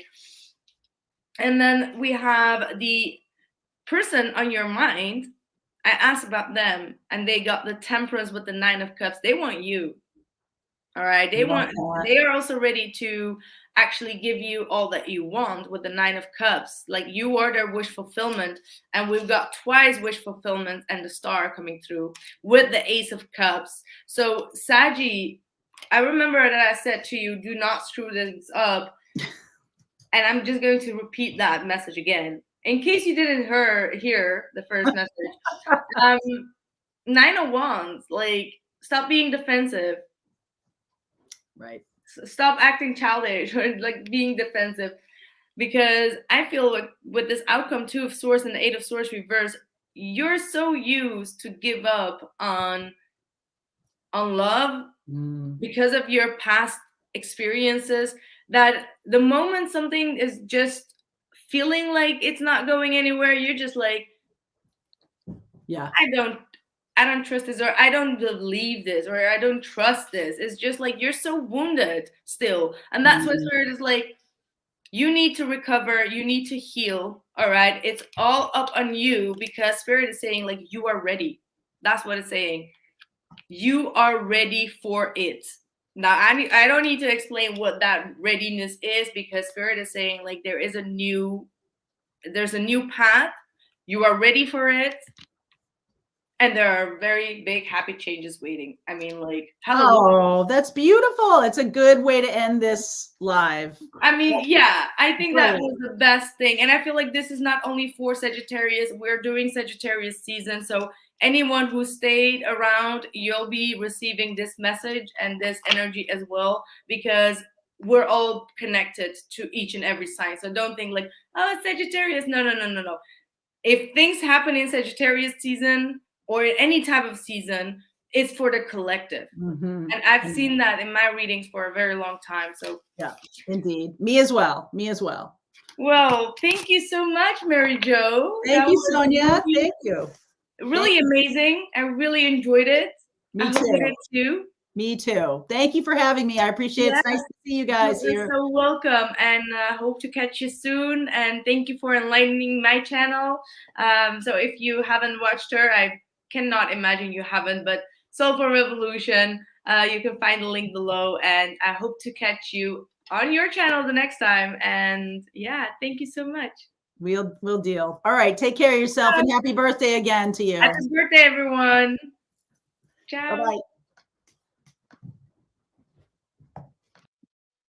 And then we have the person on your mind. I asked about them and they got the Temperance with the Nine of Cups. They want you. All right. They are also ready to actually give you all that you want with the Nine of Cups. Like you are their wish fulfillment. And we've got twice wish fulfillment and the Star coming through with the Ace of Cups. So Saggy, I remember that I said to you, do not screw this up. And I'm just going to repeat that message again, in case you didn't hear the first message. Nine of Wands, like stop being defensive. Right. Stop acting childish or like being defensive, because I feel with this outcome, Two of Swords and the Eight of Swords reverse, you're so used to give up on love because of your past experiences, that the moment something is just feeling like it's not going anywhere, you're just like, yeah, I don't trust this, or I don't believe this, or I don't trust this. It's just like you're so wounded still. And that's what Spirit is like, you need to recover, you need to heal. All right. It's all up on you, because Spirit is saying like you are ready. That's what it's saying. You are ready for it. Now I don't need to explain what that readiness is, because Spirit is saying like there's a new path. You are ready for it. And there are very big, happy changes waiting. I mean, like, hallelujah. Oh, that's beautiful. It's a good way to end this live. I mean, yeah, I think that was the best thing. And I feel like this is not only for Sagittarius. We're doing Sagittarius season. So anyone who stayed around, you'll be receiving this message and this energy as well, because we're all connected to each and every sign. So don't think like, oh, it's Sagittarius. No. If things happen in Sagittarius season, or in any type of season, it's for the collective. And I've seen that in my readings for a very long time. So yeah, indeed. Me as well. Well, thank you so much, Mary Jo. Thank you, Sonya. Thank you. Really amazing. I really enjoyed it. Me too. Me too. Thank you for having me. I appreciate it. It's nice to see you guys here. You're so welcome, and hope to catch you soon. And thank you for enlightening my channel. So if you haven't watched her, I cannot imagine you haven't, but Soulful Revolution, you can find the link below, and I hope to catch you on your channel the next time. And yeah, thank you so much. We'll deal. All right. Take care of yourself and happy birthday again to you. Happy birthday, everyone. Ciao. Bye-bye.